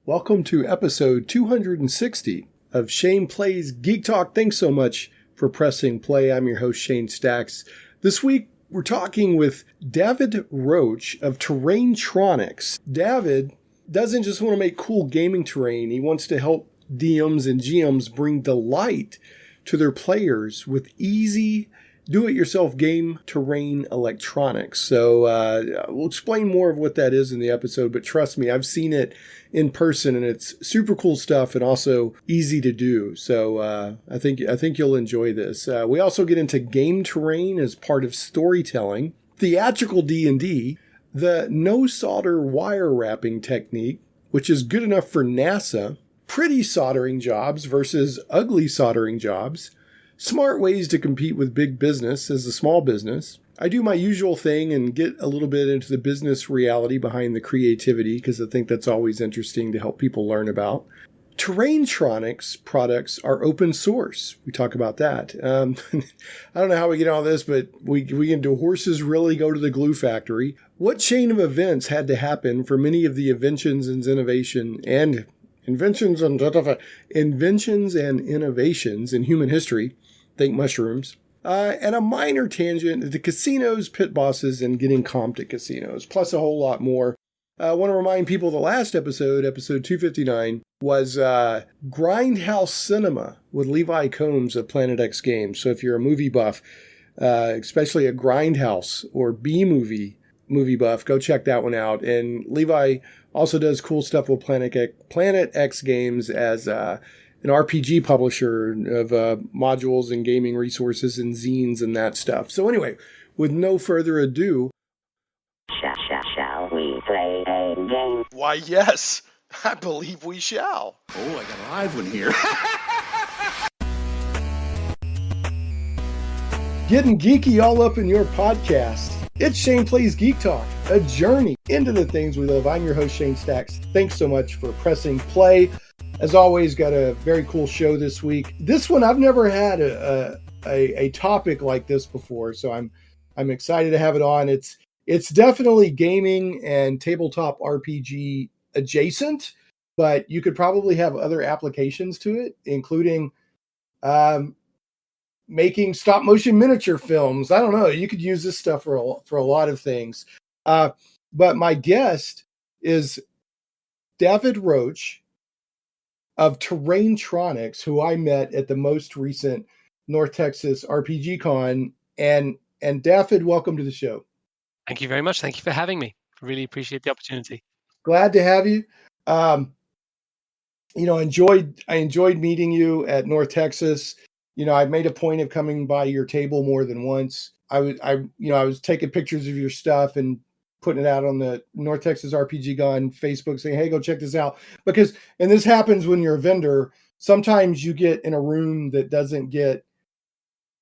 Welcome to episode 260 of Shane Plays Geek Talk. Thanks so much for pressing play. I'm your host, Shane Stacks. This week, we're talking with Dafydd Roche of Terrain-Tronics. Dafydd doesn't just want to make cool gaming terrain. He wants to help DMs and GMs bring delight to their players with easy do-it-yourself game terrain electronics. So we'll explain more of what that is in the episode, but trust me, I've seen it in person and it's super cool stuff and also easy to do. So I think you'll enjoy this. We also get into game terrain as part of storytelling, theatrical D&D, the no solder wire wrapping technique, which is good enough for NASA, pretty soldering jobs versus ugly soldering jobs, smart ways to compete with big business as a small business. I do my usual thing and get a little bit into the business reality behind the creativity because I think that's always interesting to help people learn about. Terrain-Tronics products are open source. We talk about that. I don't know how we get all this, but we can do horses really go to the glue factory. What chain of events had to happen for many of the inventions and innovations in human history, think mushrooms, and a minor tangent to casinos, pit bosses, and getting comped at casinos, plus a whole lot more. I want to remind people the last episode 259, was Grindhouse Cinema with Levi Combs of Planet X Games. So if you're a movie buff, especially a Grindhouse or B-movie buff, go check that one out. And Levi also does cool stuff with Planet X Games as an RPG publisher of modules and gaming resources and zines and that stuff. So anyway, with no further ado, shall we play a game? Why, yes, I believe we shall. Oh, I got a live one here. getting geeky all up in your podcast. It's Shane Plays Geek Talk, a journey into the things we love. I'm your host, Shane Stacks. Thanks so much for pressing play. As always, got a very cool show this week. This one, I've never had a topic like this before, so I'm excited to have it on. It's definitely gaming and tabletop RPG adjacent, but you could probably have other applications to it, including making stop motion miniature films. I don't know. You could use this stuff for a lot of things. But my guest is Dafydd Roche of Terrain-Tronics, who I met at the most recent North Texas RPG Con. And Dafydd, welcome to the show. Thank you very much. Thank you for having me. Really appreciate the opportunity. Glad to have you. I enjoyed meeting you at North Texas. I made a point of coming by your table more than once. I was taking pictures of your stuff and putting it out on the North Texas RPG Con Facebook saying, hey, go check this out. And this happens when you're a vendor, sometimes you get in a room that doesn't get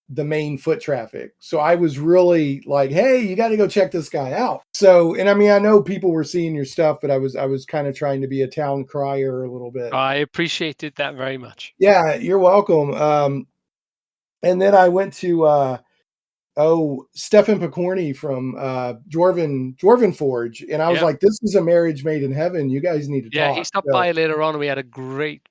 the main foot traffic. So I was really like, hey, you got to go check this guy out. So, and I mean, I know people were seeing your stuff, but I was kind of trying to be a town crier a little bit. I appreciated that very much. Yeah, you're welcome. And then I went to Stefan Picorni from Dwarven Forge, and I was like, "This is a marriage made in heaven. You guys need to talk." Yeah, he stopped by later on, and we had a great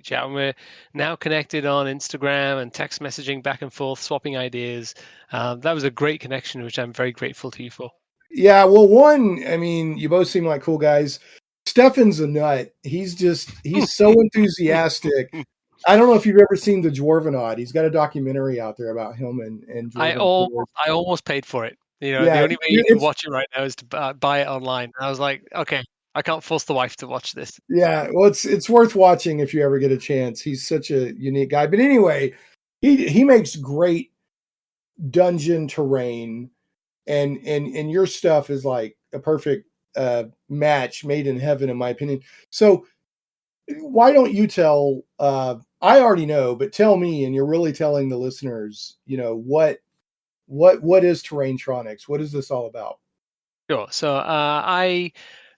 chat. And we're now connected on Instagram and text messaging back and forth, swapping ideas. That was a great connection, which I'm very grateful to you for. Yeah, well, you both seem like cool guys. Stefan's a nut. He's so enthusiastic. I don't know if you've ever seen the Dwarvenaut. He's got a documentary out there about him and I almost paid for it. The only way you can watch it right now is to buy it online. And I was like, okay, I can't force the wife to watch this. Yeah, well, it's worth watching if you ever get a chance. He's such a unique guy. But anyway, he makes great dungeon terrain, and your stuff is like a perfect match made in heaven, in my opinion. So why don't you tell? I already know, but tell me, and you're really telling the listeners, what is Terrain-Tronics? What is this all about? Sure. So I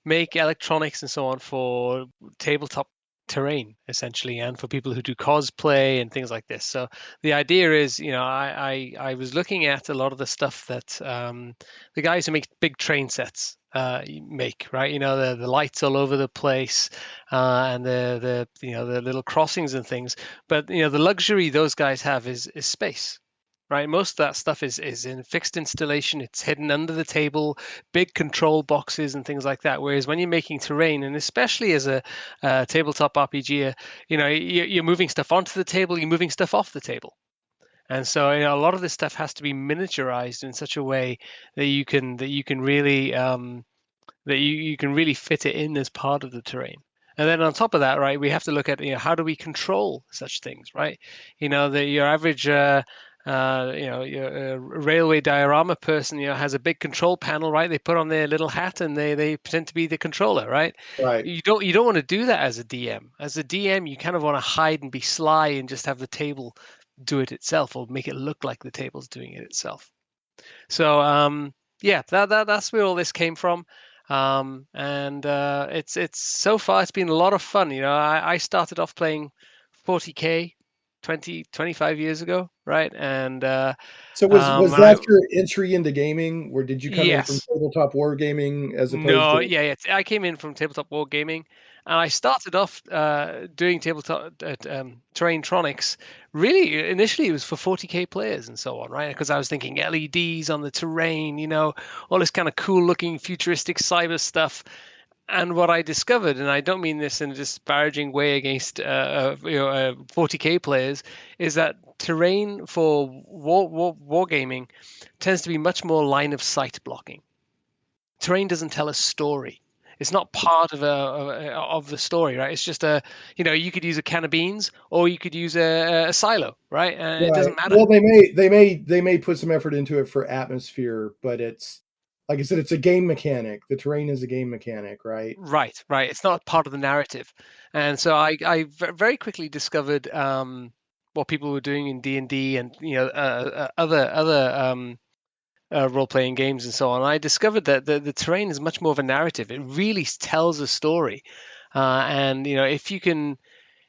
make electronics and so on for tabletop terrain essentially, and for people who do cosplay and things like this. So the idea is, I was looking at a lot of the stuff that the guys who make big train sets make, right? The lights all over the place, and the little crossings and things. But the luxury those guys have is space. Right, most of that stuff is in fixed installation. It's hidden under the table, big control boxes and things like that. Whereas when you're making terrain, and especially as a tabletop RPG, you're moving stuff onto the table, you're moving stuff off the table, and so a lot of this stuff has to be miniaturized in such a way that you can really you can really fit it in as part of the terrain. And then on top of that, right, we have to look at how do we control such things, right? Your average your railway diorama person, has a big control panel, right? They put on their little hat and they pretend to be the controller, right? Right. You don't want to do that as a DM. As a DM, you kind of want to hide and be sly and just have the table do it itself, or make it look like the table's doing it itself. So yeah, that's where all this came from. And it's so far it's been a lot of fun. I started off playing 40K 25 years ago, right? And So was and I that your entry into gaming? Or did you come in from yes. tabletop wargaming as opposed No, to? yeah, I came in from tabletop wargaming, and I started off doing tabletop Terrain-Tronics. Really, initially it was for 40K players and so on, right? Because I was thinking LEDs on the terrain, all this kind of cool-looking futuristic cyber stuff. And what I discovered, and I don't mean this in a disparaging way against 40K players, is that terrain for wargaming tends to be much more line of sight blocking. Terrain doesn't tell a story. It's not part of the story, right? It's just you could use a can of beans or you could use a silo, right? And it Right. doesn't matter. Well, they may put some effort into it for atmosphere, but it's like I said, it's a game mechanic. The terrain is a game mechanic, right? Right, right. It's not part of the narrative. And so very quickly discovered what people were doing in D&D and other role-playing games and so on. I discovered that the terrain is much more of a narrative. It really tells a story. And if you can,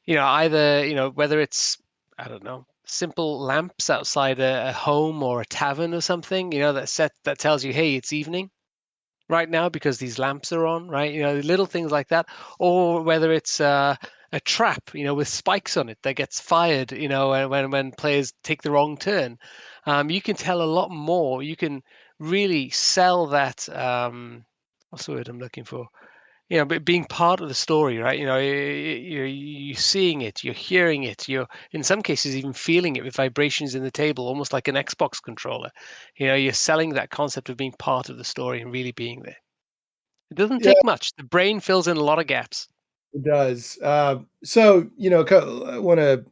either whether it's, I don't know, simple lamps outside a home or a tavern or something, that tells you, hey, it's evening right now because these lamps are on, right? Little things like that, or whether it's a trap, with spikes on it that gets fired, when players take the wrong turn. You can tell a lot more. You can really sell that. What's the word I'm looking for? But being part of the story, right? You're seeing it, you're hearing it, you're in some cases even feeling it with vibrations in the table, almost like an Xbox controller. You're selling that concept of being part of the story and really being there. It doesn't Yeah, take much. The brain fills in a lot of gaps. it does. So I want to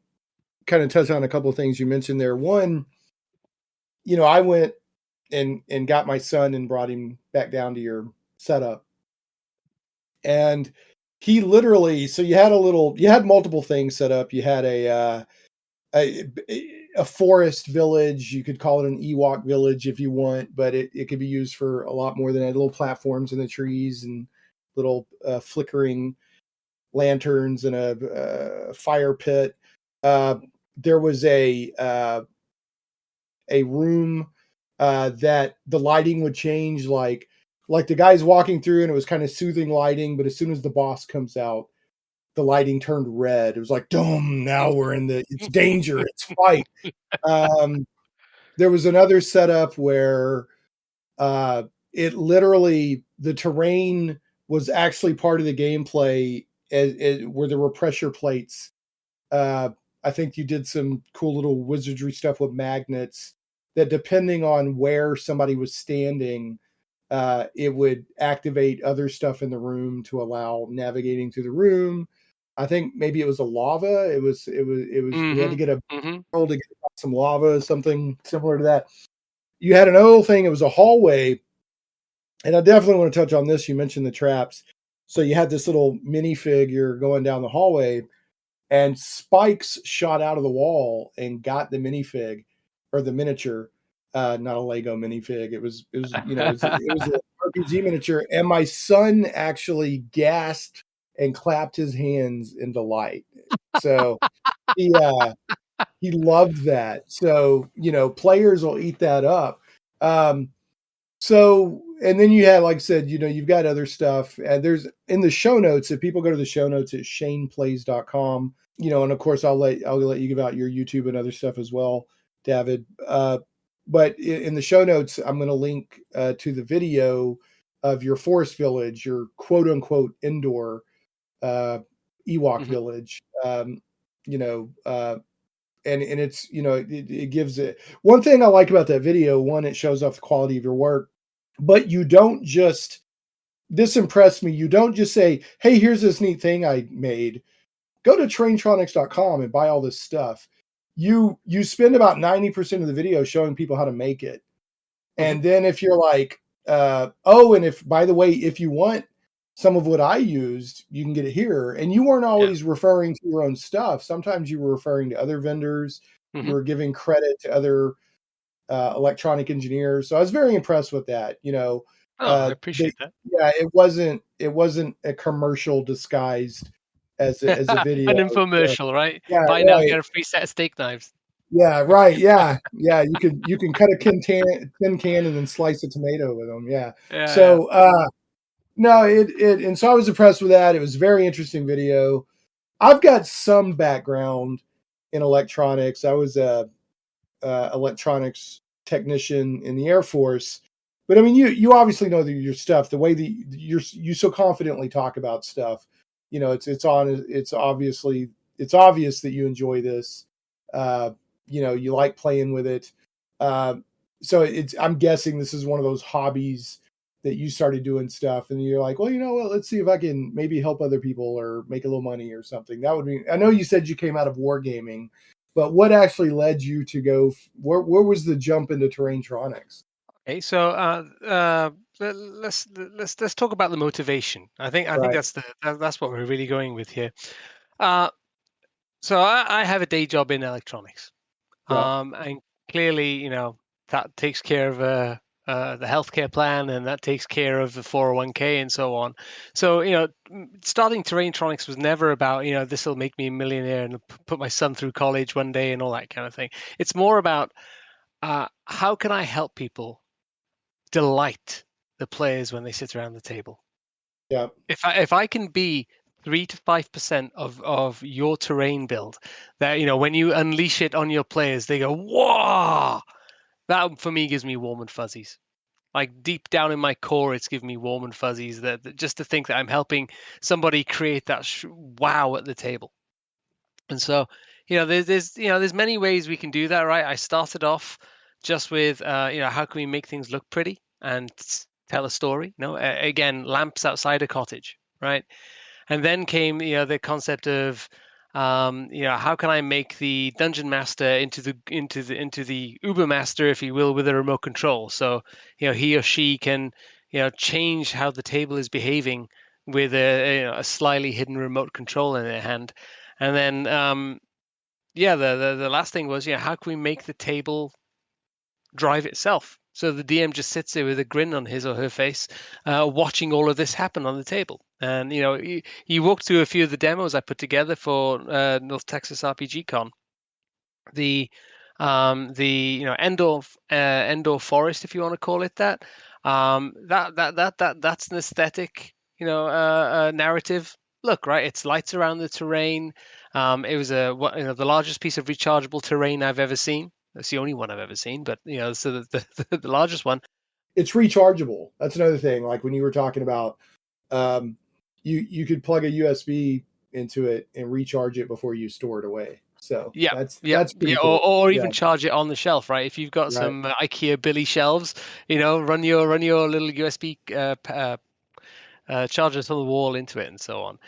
kind of touch on a couple of things you mentioned there. One, I went and got my son and brought him back down to your setup, and he literally. So you had multiple things set up. You had a a forest village. You could call it an Ewok village if you want, but it could be used for a lot more than that. Little platforms in the trees and little flickering lanterns and a fire pit. Uh, there was a room that the lighting would change, like the guy's walking through and it was kind of soothing lighting, but as soon as the boss comes out, the lighting turned red. It was like, "Dome! Now we're in it's danger, it's fight." Um, there was another setup where uh, it literally the terrain was actually part of the gameplay, where there were pressure plates. Uh, I think you did some cool little wizardry stuff with magnets that, depending on where somebody was standing, it would activate other stuff in the room to allow navigating through the room. I think maybe it was a lava. It was. We had to Hmm. get a Hmm. barrel to get some lava, something similar to that. You had another thing. It was a hallway, and I definitely want to touch on this. You mentioned the traps. So you had this little minifig. You're going down the hallway, and spikes shot out of the wall and got the minifig or the miniature. Not a Lego minifig. It was an RPG miniature, and my son actually gasped and clapped his hands in delight. So he loved that. So, players will eat that up. So, and then you had, like I said, you've got other stuff, and there's in the show notes, if people go to the show notes at shaneplays.com, and of course I'll let you give out your YouTube and other stuff as well, David. But in the show notes, I'm going to link to the video of your forest village, your quote unquote indoor Ewok village. And it's, it gives it one thing I like about that video. One, it shows off the quality of your work, but you don't just, this impressed me. You don't just say, hey, here's this neat thing I made. Go to Terrain-Tronics.com and buy all this stuff. You spend about 90% of the video showing people how to make it. And then if you're like, and if, by the way, if you want some of what I used, you can get it here. And you weren't always referring to your own stuff. Sometimes you were referring to other vendors. You were giving credit to other electronic engineers. So I was very impressed with that. I appreciate that. Yeah, it wasn't a commercial disguised as a video. An infomercial, right? Yeah, Buy now, get a free set of steak knives. Yeah, right. Yeah. Yeah. You can cut a tin can and then slice a tomato with them. Yeah. So no, and so I was impressed with that. It was a very interesting video. I've got some background in electronics. I was a electronics technician in the Air Force, but I mean, you obviously know your stuff. The way that you so confidently talk about stuff, it's obvious that you enjoy this. You like playing with it. So I'm guessing this is one of those hobbies that you started doing stuff and you're like, well, let's see if I can maybe help other people or make a little money or something. That would be, I know you said you came out of wargaming, but what actually led you to go, where was the jump into Terrain-Tronics? Okay. So, let's talk about the motivation. I think that's what we're really going with here. So I have a day job in electronics. And clearly, that takes care of the healthcare plan, and that takes care of the 401k and so on. So, starting Terrain-Tronics was never about, this will make me a millionaire and put my son through college one day and all that kind of thing. It's more about how can I help people delight the players when they sit around the table. Yeah. If I can be 3 to 5% of your terrain build, that when you unleash it on your players, they go, "Whoa!" That for me gives me warm and fuzzies. Like deep down in my core, it's giving me warm and fuzzies. That just to think that I'm helping somebody create that wow at the table. And so, there's many ways we can do that, right? I started off just with, how can we make things look pretty and tell a story? Again, lamps outside a cottage, right? And then came, the concept of, how can I make the dungeon master into the Uber master, if you will, with a remote control? So, he or she can, change how the table is behaving with a slyly hidden remote control in their hand. And then, the last thing was, how can we make the table drive itself? So the DM just sits there with a grin on his or her face, watching all of this happen on the table. And you walked through a few of the demos I put together for North Texas RPG Con. The Endor Forest, if you want to call it that. That's an aesthetic, narrative. Look, right, it's lights around the terrain. It was the largest piece of rechargeable terrain I've ever seen. That's the only one I've ever seen, but so the largest one. It's rechargeable. That's another thing. Like when you were talking about, you could plug a USB into it and recharge it before you store it away. So that's pretty cool. Or even charge it on the shelf, right? If you've got some IKEA Billy shelves, run your little USB chargers on the wall into it and so on.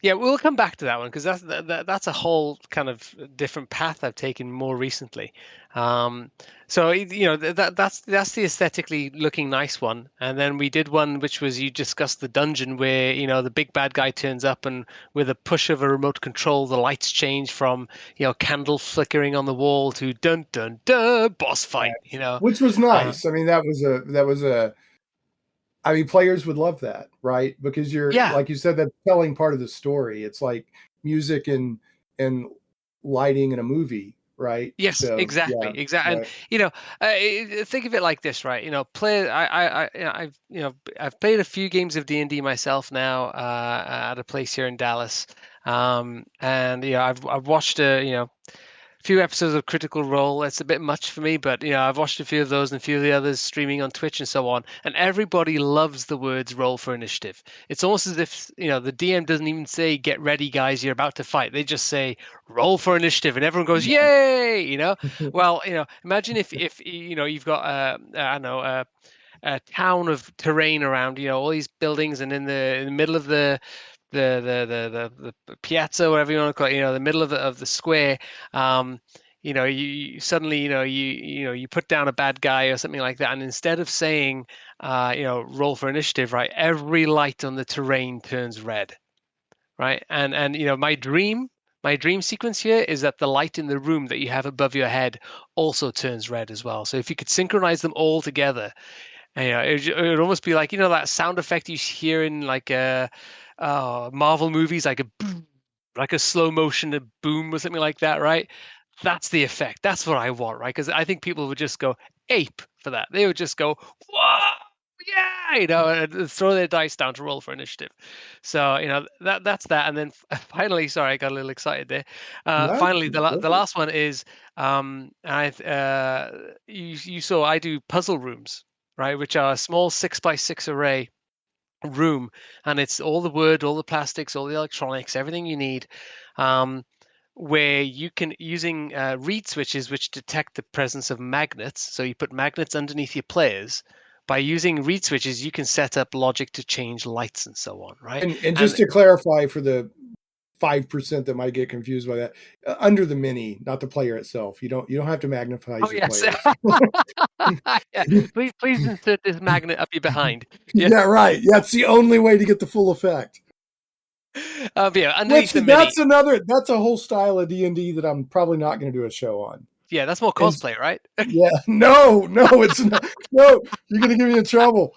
We'll come back to that one because that's a whole kind of different path I've taken more recently. That's the aesthetically looking nice one. And then we did one which was, you discussed the dungeon where the big bad guy turns up and with a push of a remote control the lights change from candle flickering on the wall to dun dun dun boss fight. Which was nice. I mean that was a I mean, players would love that, right? Because you're, Yeah. like you said, that's telling part of the story. It's like music and lighting in a movie, right? Yes, So yeah, exactly, exactly. And right. think of it like this, right? Play. I've played a few games of D&D myself now at a place here in Dallas, and I've watched few episodes of Critical Role. It's a bit much for me, but I've watched a few of those and a few of the others streaming on Twitch and so on. And everybody loves the words "roll for initiative." It's almost as if the DM doesn't even say "get ready, guys, you're about to fight." They just say "roll for initiative," and everyone goes "yay!" Well, imagine if you've got I don't know a town of terrain around, all these buildings, and in the middle of the piazza, whatever you want to call it, the middle of the square. um you suddenly you put down a bad guy or something like that, and instead of saying roll for initiative, right, every light on the terrain turns red, right? And my dream sequence here is that the light in the room that you have above your head also turns red as well. So if you could synchronize them all together, and, it would almost be like that sound effect you hear in like Marvel movies, like a boom, like a slow motion, a boom or something like that, right? That's the effect. That's what I want, right? Because I think people would just go ape for that. They would just go, whoa, yeah, and throw their dice down to roll for initiative. So that's that. And then finally, sorry, I got a little excited there. No, Finally, the perfect. last one is you saw I do puzzle rooms, right, which are a small 6x6 array room, and it's all the wood, all the plastics, all the electronics, everything you need, um, where you can using reed switches which detect the presence of magnets. So you put magnets underneath your players. By using reed switches, you can set up logic to change lights and so on, right? And just And to clarify for the 5% that might get confused by that, under the mini, not the player itself. You don't have to oh magnetize your yes, players. yeah. Please insert this magnet up your behind. Yeah, Yeah, right. Yeah, it's the only way to get the full effect. yeah. Which Underneath the mini. that's a whole style of D&D that I'm probably not going to do a show on. Yeah, that's more Is cosplay, right? yeah, no, it's not. No, you're going to get me in trouble.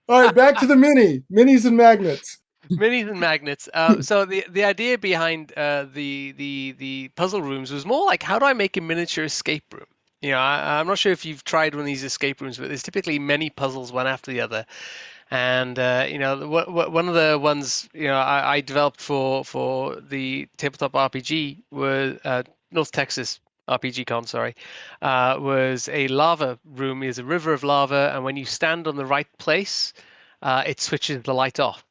All right, back to the minis and magnets. Minis and magnets. So the idea behind the puzzle rooms was more like, how do I make a miniature escape room? I'm not sure if you've tried one of these escape rooms, but there's typically many puzzles one after the other. And one of the ones I developed for the tabletop RPG was North Texas RPG Con, sorry, was a lava room. Is a river of lava, and when you stand on the right place, it switches the light off.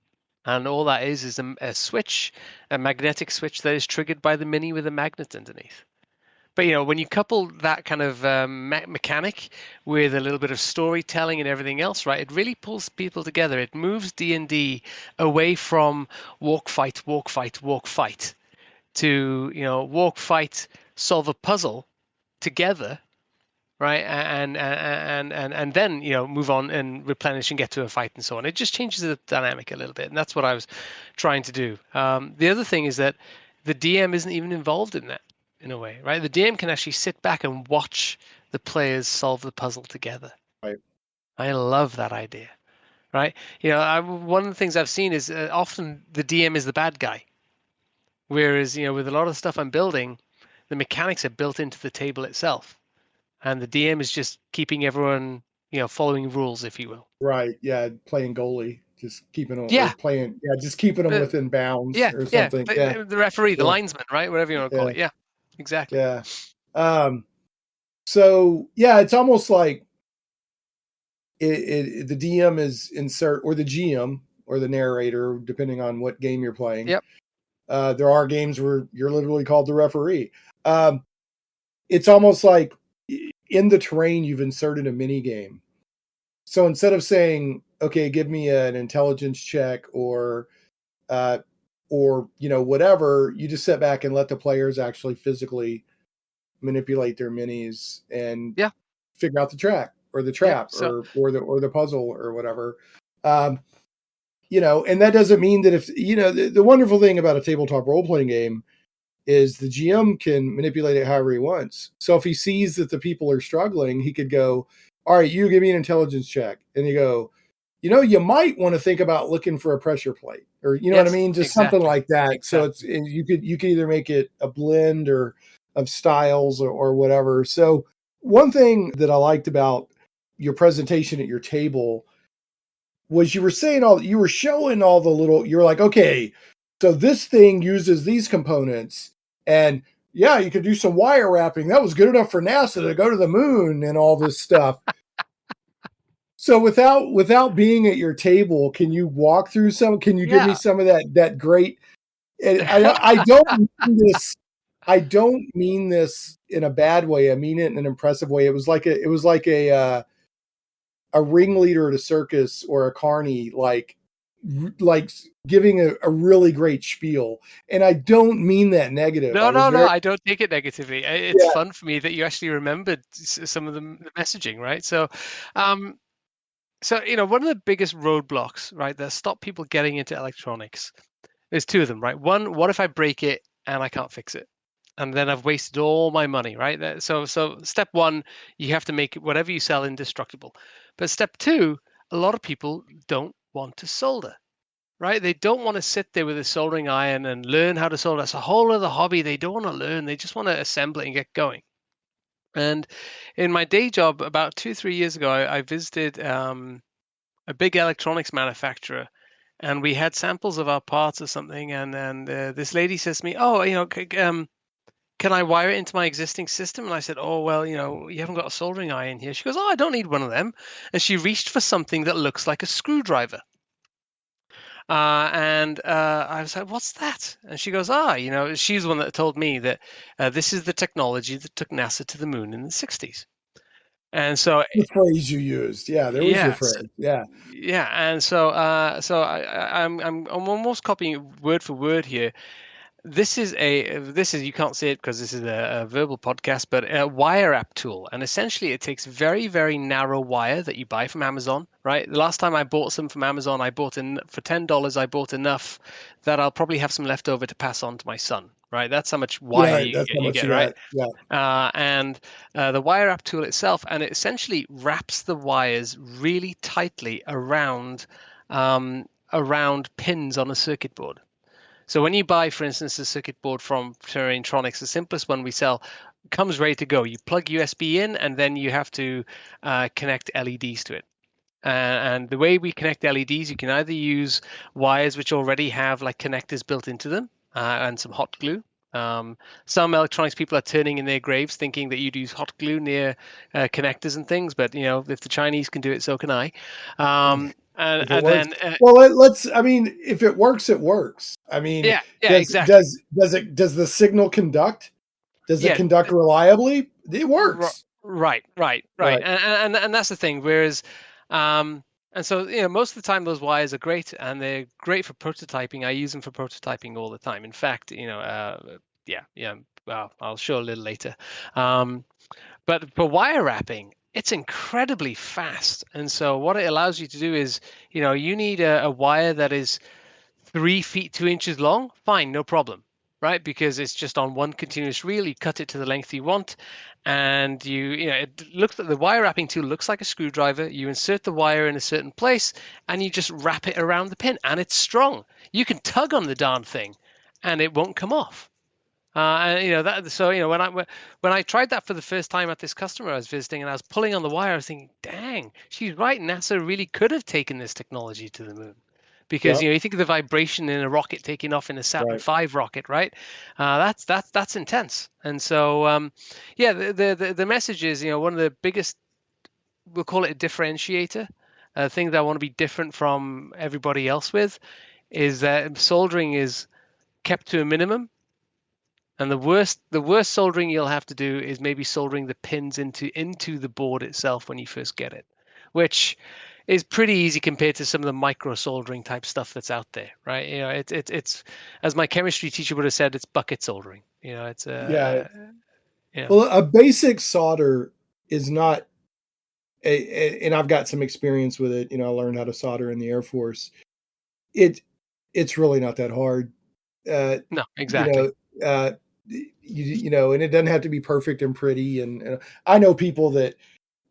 And all that is a switch, a magnetic switch that is triggered by the mini with a magnet underneath. But when you couple that kind of mechanic with a little bit of storytelling and everything else, right, it really pulls people together. It moves D&D away from walk, fight, walk, fight, walk, fight to walk, fight, solve a puzzle together, right, and then move on and replenish and get to a fight and so on. It just changes the dynamic a little bit, and that's what I was trying to do. The other thing is that the DM isn't even involved in that in a way, right? The DM can actually sit back and watch the players solve the puzzle together. Right. I love that idea, right? One of the things I've seen is often the DM is the bad guy, whereas with a lot of stuff I'm building, the mechanics are built into the table itself, and the DM is just keeping everyone, following rules, if you will. Right. Yeah, playing goalie, just keeping them or Yeah, playing. Yeah, just keeping them uh, within bounds yeah, or yeah. something. Yeah. The referee, the Yeah. linesman, right? Whatever you want to call Yeah. it. Yeah, exactly. Yeah. Um. So yeah, it's almost like the DM is insert or the GM or the narrator, depending on what game you're playing. Yep. There are games where you're literally called the referee. It's almost like in the terrain you've inserted a mini game. So instead of saying, "Okay, give me an intelligence check," uh, or whatever, you just sit back and let the players actually physically manipulate their minis and Yeah. figure out the track or the Yep. trap So or the puzzle or whatever. Um, and that doesn't mean that if the wonderful thing about a tabletop role playing game is the GM can manipulate it however he wants. So if he sees that the people are struggling, he could go, "All right, you give me an intelligence check," and you go, you might want to think about looking for a pressure plate, or you know what I mean, just something exactly. like that. So Exactly. you could either make it a blend or of styles or whatever. So one thing that I liked about your presentation at your table was you were showing all the little, you were like, okay, so this thing uses these components, and yeah, you could do some wire wrapping. That was good enough for NASA to go to the moon and all this stuff. So without being at your table, can you walk through some? Can you give me Yeah. some of that great? And I don't mean this. I don't mean this in a bad way. I mean it in an impressive way. It was like a ringleader at a circus or a carny, like giving a really great spiel. And I don't mean that negative. I No, was no, no. very I don't take it negatively. It's yeah fun for me that you actually remembered some of the messaging, right? Um, one of the biggest roadblocks, right, that stop people getting into electronics, there's two of them, right? One, what if I break it and I can't fix it? And then I've wasted all my money, right? So step one, you have to make whatever you sell indestructible. But step two, a lot of people don't want to solder, right? They don't want to sit there with a soldering iron and learn how to solder. That's a whole other hobby. They don't want to learn. They just want to assemble it and get going. And in my day job, about 2, 3 years ago, I visited a big electronics manufacturer, and we had samples of our parts or something. And this lady says to me, "Oh, can I wire it into my existing system?" And I said, "Oh, well, you haven't got a soldering iron here." She goes, "Oh, I don't need one of them." And she reached for something that looks like a screwdriver. And I was like, "What's that?" And she goes, she's the one that told me that this is the technology that took NASA to the moon in the 60s. And so, the phrase you used. Yeah, there was your yes, phrase. Yeah. yeah. And so I'm almost copying it word for word here. This is you can't see it because this is a verbal podcast, but a wire wrap tool, and essentially it takes very, very narrow wire that you buy from Amazon, right? The last time I bought some from Amazon, I bought in for $10. I bought enough that I'll probably have some left over to pass on to my son, right? That's how much wire Right. That's how you much get, you right? got. Yeah. And the wire wrap tool itself, and it essentially wraps the wires really tightly around pins on a circuit board. So when you buy, for instance, a circuit board from Terrain-Tronics, the simplest one we sell comes ready to go. You plug USB in, and then you have to connect LEDs to it. And the way we connect LEDs, you can either use wires which already have like connectors built into them and some hot glue. Some electronics people are turning in their graves thinking that you'd use hot glue near connectors and things, but if the Chinese can do it, so can I. And, If it and works, then, well, let's. I mean, if it works, it works. I mean, yeah, yeah, does exactly. does does it does the signal conduct? Does it Yeah, conduct reliably? It works. Right, right, right, Right. and that's the thing. Whereas, and so most of the time those wires are great, and they're great for prototyping. I use them for prototyping all the time. In fact, yeah, yeah. Well, I'll show a little later. Um, but for wire wrapping, it's incredibly fast, and so what it allows you to do is, you need a wire that is 3 feet 2 inches long, fine, no problem, right? Because it's just on one continuous reel. You cut it to the length you want, and it looks like the wire wrapping tool looks like a screwdriver. You insert the wire in a certain place, and you just wrap it around the pin, and it's strong. You can tug on the darn thing, and it won't come off. And that, so when I tried that for the first time at this customer I was visiting, and I was pulling on the wire, I was thinking, "Dang, she's right. NASA really could have taken this technology to the moon." Because Yep. you think of the vibration in a rocket taking off in a Saturn Right. V rocket, right? That's intense. And so, yeah, the message is, one of the biggest, we'll call it a differentiator, thing that I want to be different from everybody else with, is that soldering is kept to a minimum. And the worst soldering you'll have to do is maybe soldering the pins into the board itself when you first get it, which is pretty easy compared to some of the micro soldering type stuff that's out there, right? It's as my chemistry teacher would have said, it's bucket soldering. It's Yeah. yeah. Well, a basic solder is not and I've got some experience with it. I learned how to solder in the Air Force. It it's really not that hard. Uh, No, you exactly. know, and it doesn't have to be perfect and pretty. And I know people that,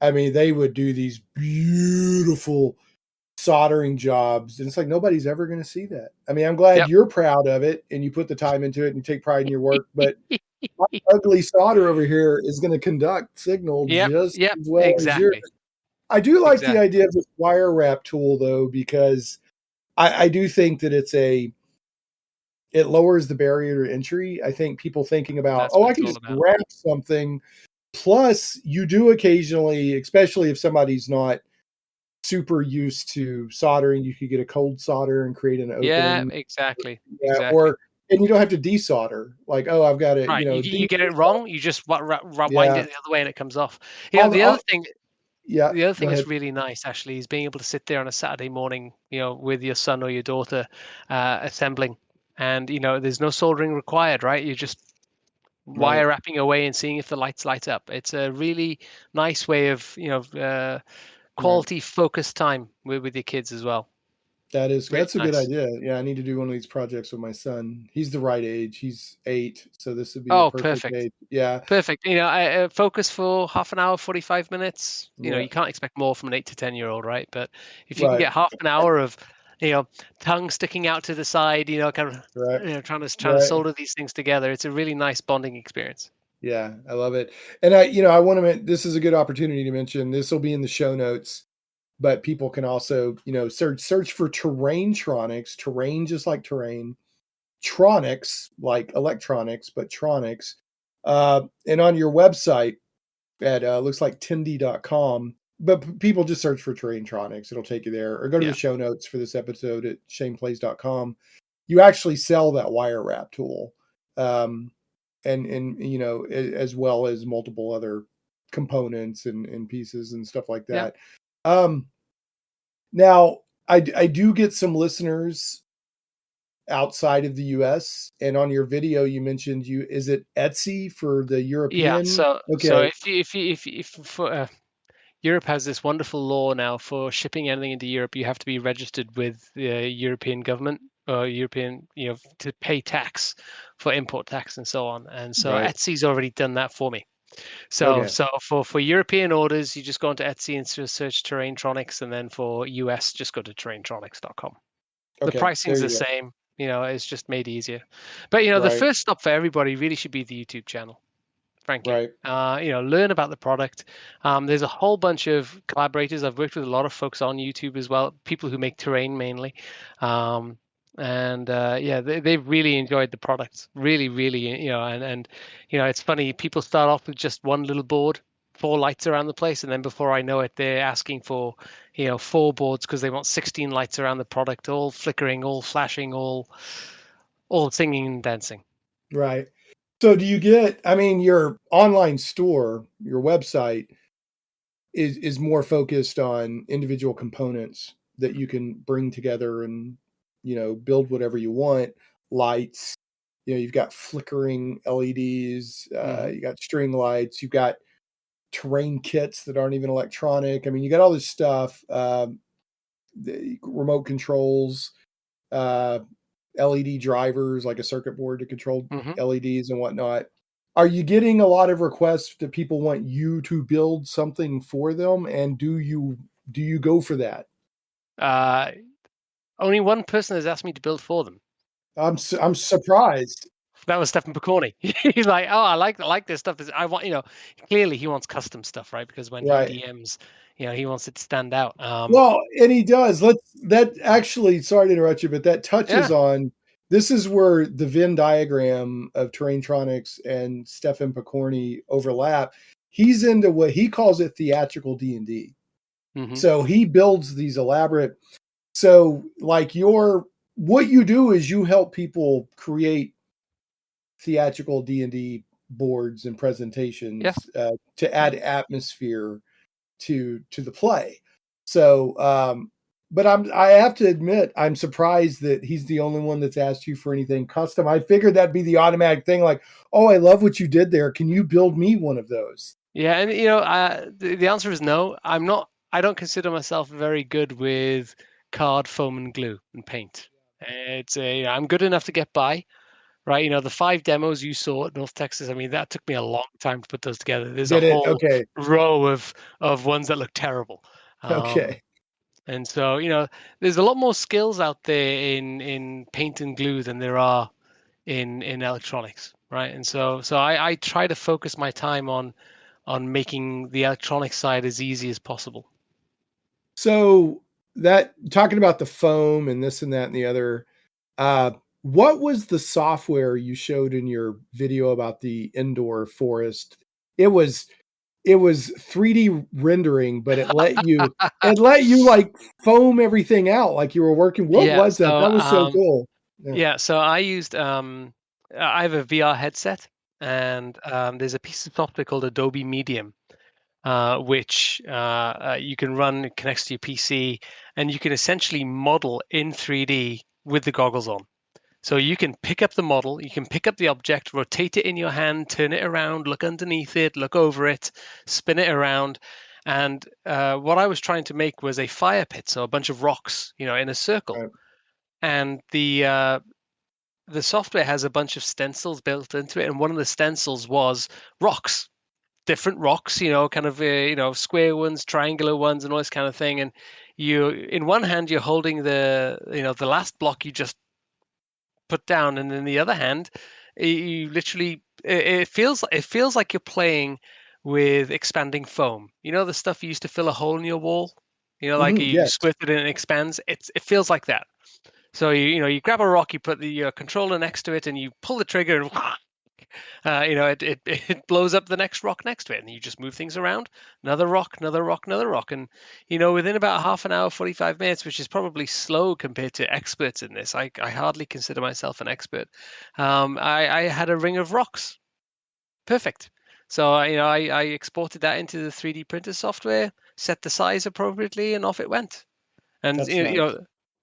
I mean, they would do these beautiful soldering jobs, and it's like nobody's ever going to see that. I mean, I'm glad Yep. you're proud of it and you put the time into it and you take pride in your work, but my ugly solder over here is going to conduct signal just Yep. as well as yours. Exactly. I do like the Exactly. idea of this wire wrap tool though, because I do think that it lowers the barrier to entry. I think people thinking about, That's oh, what I it's can all just about. wrap something. Plus, you do occasionally, especially if somebody's not super used to soldering, you could get a cold solder and create an Yeah, opening. exactly. Yeah, Exactly. and you don't have to desolder. Like, oh, I've got to, Right. You get it desolder. wrong, you just wind Yeah. it the other way and it comes off. I'll, The other I'll, thing yeah, the other go thing ahead. that's really nice actually is being able to sit there on a Saturday morning, with your son or your daughter assembling, and there's no soldering required, right? You're just Right. wire wrapping away and seeing if the lights light up. It's a really nice way of Right. quality focused time with your kids as well. Really That's a good nice. idea. Yeah, I need to do one of these projects with my son. He's the right age. He's 8, so this would be the Oh, perfect perfect. age. Yeah. Perfect. Focus for half an hour, 45 minutes. Yeah. You can't expect more from an 8 to 10 year old, right? But if you can Right. get half an hour of, tongue sticking out to the side, kind of, Right. trying to Right. solder these things together, it's a really nice bonding experience. Yeah, I love it. And I want to, this is a good opportunity to mention, this will be in the show notes, but people can also, search for Terrain-Tronics, terrain just like terrain, Tronics like electronics, but Tronics. And on your website at looks like tindy.com, but people just search for Terrain-Tronics. It'll take you there, or go to the Yeah. show notes for this episode at shaneplays.com. You actually sell that wire wrap tool. And as well as multiple other components and pieces and stuff like Yeah. that. Um, Now I do get some listeners outside of the US, and on your video you mentioned is it Etsy for the Yeah. European? So Okay, if for Europe has this wonderful law now for shipping anything into Europe, you have to be registered with the European government or European, to pay tax for import tax and so on. And so right. Etsy's already done that for me. So Okay, so for European orders, you just go onto Etsy and search Terrain-Tronics, and then for US, just go to terraintronics.com. The okay, there pricing's the you go. same. It's just made easier. But the Right, first stop for everybody really should be the YouTube channel, frankly. right, Learn about the product. There's a whole bunch of collaborators. I've worked with a lot of folks on YouTube as well, people who make terrain mainly. And yeah, they've really enjoyed the product. Really, really, and it's funny. People start off with just one little board, 4 lights around the place, and then before I know it, they're asking for, 4 boards because they want 16 lights around the product, all flickering, all flashing, all singing and dancing. right. So do you get, I mean, your online store, your website is more focused on individual components that you can bring together and, build whatever you want. Lights, you've got flickering LEDs, Hmm. you got string lights, you've got terrain kits that aren't even electronic. I mean, you got all this stuff, the remote controls, uh, LED drivers, like a circuit board to control Hmm. LEDs and whatnot. Are you getting a lot of requests that people want you to build something for them? And do you go for that? Uh, Only one person has asked me to build for them. I'm surprised. That was Stefan Picorni. He's like, "Oh, I like this stuff. I want, clearly he wants custom stuff, right? Because when he Right. DMs, he wants it to stand out." Well, and he does. That actually, sorry to interrupt you, but that touches Yeah. on, this is where the Venn diagram of Terrain-Tronics and Stefan Picorni overlap. He's into what he calls it theatrical D&D. Hmm. So he builds these elaborate, so like what you do is you help people create theatrical D&D boards and Yeah. presentations to add atmosphere to the play. So, but I have to admit, I'm surprised that he's the only one that's asked you for anything custom. I figured that'd be the automatic thing, like, oh, I love what you did there. Can you build me one of those? Yeah, and the answer is no. I'm not. I don't consider myself very good with card, foam, and glue and paint. I'm good enough to get by, right? The 5 demos you saw at North Texas, I mean, that took me a long time to put those together. There's a Did it? whole Okay. row of ones that look terrible. Um, Okay. And so, there's a lot more skills out there in paint and glue than there are in electronics, right? And so I try to focus my time on making the electronic side as easy as possible. So that talking about the foam and this and that and the other, what was the software you showed in your video about the indoor forest? It was 3D rendering, but it let you like foam everything out like you were working. What Yeah. was that? So That was so cool. yeah. So I used I have a VR headset, and there's a piece of software called Adobe Medium, which you can run. It connects to your PC, and you can essentially model in 3D with the goggles on. So you can pick up the model, you can pick up the object, rotate it in your hand, turn it around, look underneath it, look over it, spin it around. And what I was trying to make was a fire pit, so a bunch of rocks, in a circle. Right. And the software has a bunch of stencils built into it, and one of the stencils was rocks, different rocks, kind of square ones, triangular ones, and all this kind of thing. And in one hand, you're holding the last block you just put down, and in the other hand, you literally it feels like you're playing with expanding foam. The stuff you used to fill a hole in your wall. Like you Yes. squirt it and it expands. It feels like that. So you grab a rock, you put the controller next to it, and you pull the trigger, and it blows up the next rock next to it, and you just move things around. Another rock, another rock, another rock, and within about half an hour, 45 minutes, which is probably slow compared to experts in this. I hardly consider myself an expert. I had a ring of rocks. Perfect. So I exported that into the 3D printer software, set the size appropriately, and off it went. And That's nice.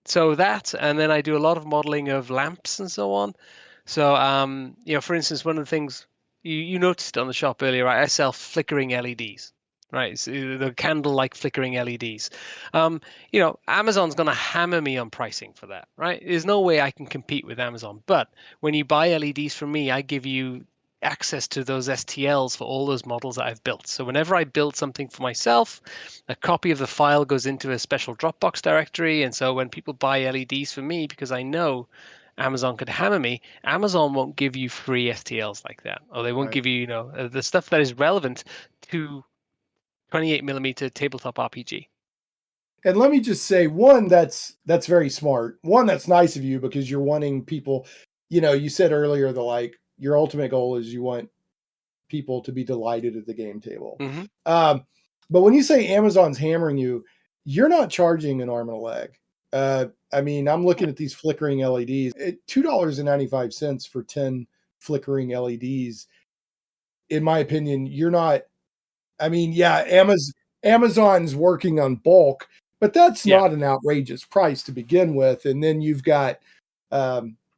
so that, and then I do a lot of modeling of lamps and so on. So, for instance, one of the things you noticed on the shop earlier, right? I sell flickering LEDs, right? So the candle-like flickering LEDs. Amazon's going to hammer me on pricing for that, right? There's no way I can compete with Amazon. But when you buy LEDs from me, I give you access to those STLs for all those models that I've built. So whenever I build something for myself, a copy of the file goes into a special Dropbox directory. And so when people buy LEDs from me, because I know Amazon could hammer me, Amazon won't give you free STLs like that, or they won't Right. give you, the stuff that is relevant to 28 millimeter tabletop RPG. And let me just say, one, that's very smart. One, that's nice of you because you're wanting people, you said earlier your ultimate goal is you want people to be delighted at the game table. Mm-hmm. But when you say Amazon's hammering you, you're not charging an arm and a leg. I'm looking at these flickering LEDs. $2.95 for 10 flickering LEDs. In my opinion, you're not. Amazon's working on bulk, but that's not an outrageous price to begin with. And then you've got,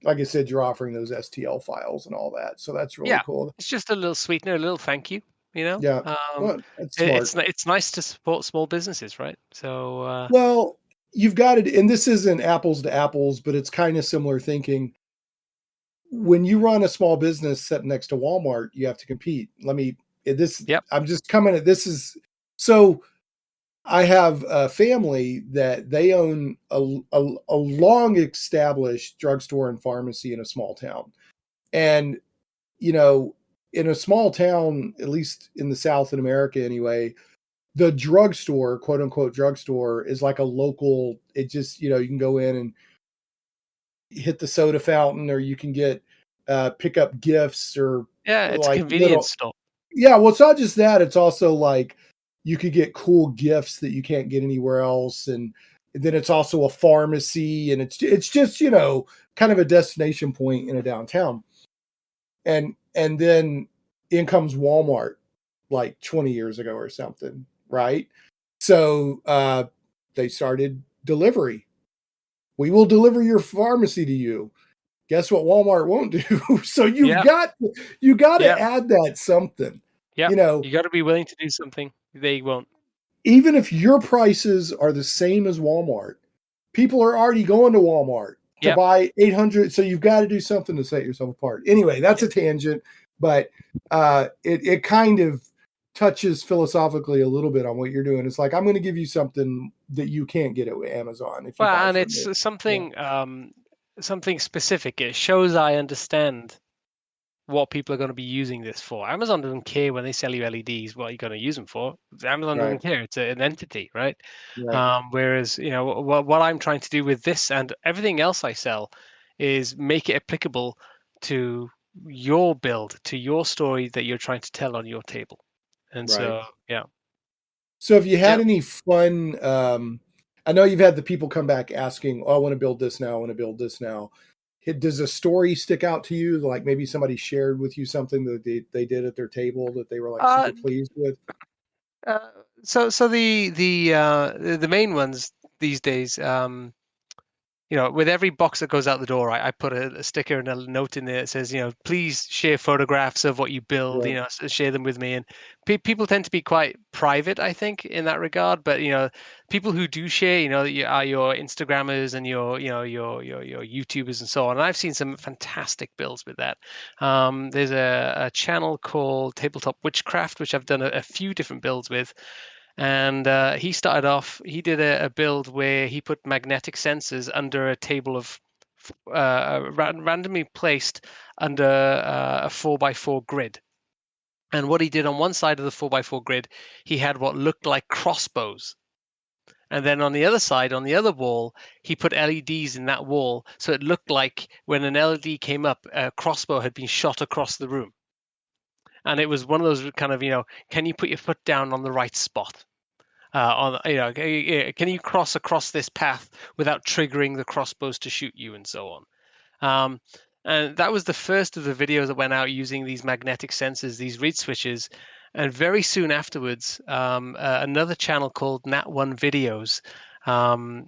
like I said, you're offering those STL files and all that. So that's really cool. It's just a little sweetener, a little thank you, Yeah. Well, that's smart. It's nice to support small businesses, right? So, well, you've got it. And this isn't apples to apples, but it's kind of similar thinking. When you run a small business set next to Walmart, you have to compete. I'm just coming at this is so I have a family that they own a long established drugstore and pharmacy in a small town. And, in a small town, at least in the South in America anyway, the drugstore, quote unquote drugstore, is like a local, it just, you can go in and hit the soda fountain, or you can get pick up gifts, or it's like a convenience store. Yeah, well, it's not just that. It's also like you could get cool gifts that you can't get anywhere else. And then it's also a pharmacy, and it's just, kind of a destination point in a downtown. And then in comes Walmart like 20 years ago or something, right? So they started delivery. We will deliver your pharmacy to you. Guess what Walmart won't do? So you got to add that something. Yeah, you got to be willing to do something. They won't. Even if your prices are the same as Walmart, people are already going to Walmart to buy 800. So you've got to do something to set yourself apart. Anyway, that's a tangent, but it kind of, touches philosophically a little bit on what you're doing. It's like, I'm going to give you something that you can't get at Amazon if you buy and from it's me. something specific. It shows I understand what people are going to be using this for. Amazon doesn't care when they sell you LEDs what you're going to use them for. Amazon Right. doesn't care. It's an entity, right? Right. Whereas, what I'm trying to do with this and everything else I sell is make it applicable to your build, to your story that you're trying to tell on your table. And Right. so, yeah. So have you had Yeah. any fun, I know you've had the people come back asking, oh, I want to build this now. I want to build this now. Does a story stick out to you? Like maybe somebody shared with you something that they did at their table that they were like Uh, super pleased with? so the main ones these days, with every box that goes out the door, I put a sticker and a note in there that says, please share photographs of what you build, Right. share them with me. And people tend to be quite private, I think, in that regard. But, people who do share, are your Instagrammers and your YouTubers and so on. And I've seen some fantastic builds with that. There's a channel called Tabletop Witchcraft, which I've done a few different builds with. And he started off, he did a build where he put magnetic sensors under a table of randomly placed under a 4x4 grid. And what he did on one side of the 4x4 grid, he had what looked like crossbows. And then on the other side, on the other wall, he put LEDs in that wall. So it looked like when an LED came up, a crossbow had been shot across the room. And it was one of those kind of, can you put your foot down on the right spot? Can you cross across this path without triggering the crossbows to shoot you and so on. And that was the first of the videos that went out using these magnetic sensors, these reed switches. And very soon afterwards, another channel called Nat1 Videos,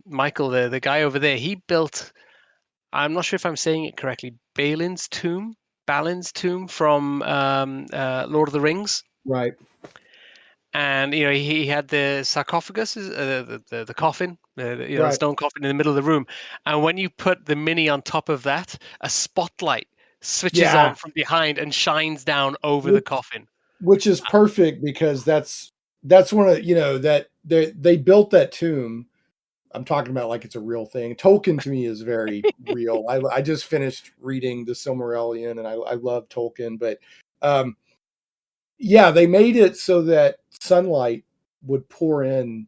Michael, the guy over there, he built, I'm not sure if I'm saying it correctly, Balin's tomb from Lord of the Rings. Right. And he had the sarcophagus, the coffin, the Right. stone coffin in the middle of the room. And when you put the mini on top of that, a spotlight switches Yeah. on from behind and shines down over the coffin. Which is perfect because that's one of that they built that tomb. I'm talking about like it's a real thing. Tolkien to me is very real. I just finished reading the Silmarillion and I love Tolkien, but yeah, they made it so that sunlight would pour in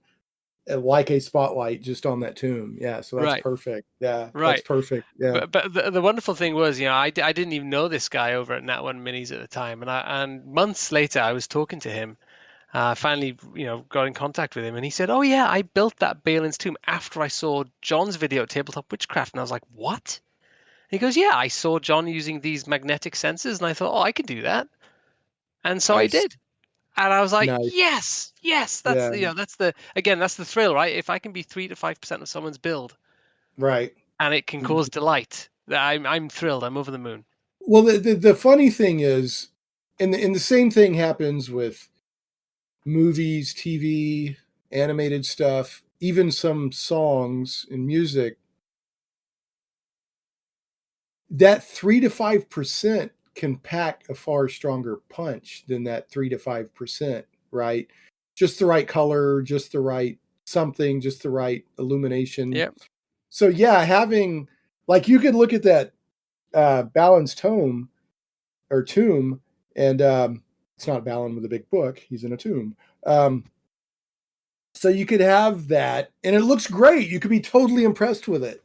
like a spotlight just on that tomb. Yeah, so that's Right, perfect. Yeah, that's right. perfect. Yeah. But the wonderful thing was, I didn't even know this guy over at Nat1 Minis at the time, and months later I was talking to him. Finally, got in contact with him, and he said, "Oh yeah, I built that Balin's tomb after I saw John's video at Tabletop Witchcraft." And I was like, "What?" And he goes, "Yeah, I saw John using these magnetic sensors, and I thought, oh, I could do that." And so I Nice. did. And I was like, Nice. yes, that's Yeah. that's the thrill, right? If I can be 3 to 5% of someone's build Right. and it can cause delight, I'm thrilled. I'm over the moon. Well, the funny thing is, and the same thing happens with movies, TV, animated stuff, even some songs and music. That 3 to 5% can pack a far stronger punch than that 3 to 5%, right? Just the right color, just the right something, just the right illumination. Yeah. So yeah, having like you could look at that Balin's tomb, and it's not Balin with a big book. He's in a tomb. So you could have that, and it looks great. You could be totally impressed with it.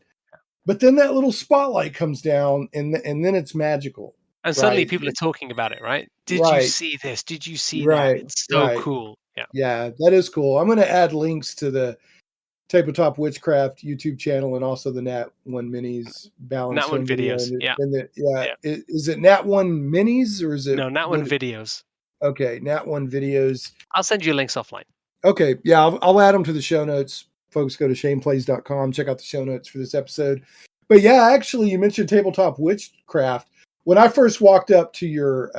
But then that little spotlight comes down, and then it's magical. And suddenly Right. people are talking about it, right? Did you Right. see this? Did you see that? Right. It's so Right. cool. Yeah. Yeah, that is cool. I'm going to add links to the Tabletop Witchcraft YouTube channel and also the Nat One Minis Balance Nat1 Home video. videos. Yeah. Yeah. Is it Nat One Minis or is it No, Nat1 videos. Okay, Nat One videos. I'll send you links offline. Okay, yeah, I'll add them to the show notes. Folks, go to shaneplays.com, check out the show notes for this episode. But yeah, actually, you mentioned Tabletop Witchcraft. When I first walked up to your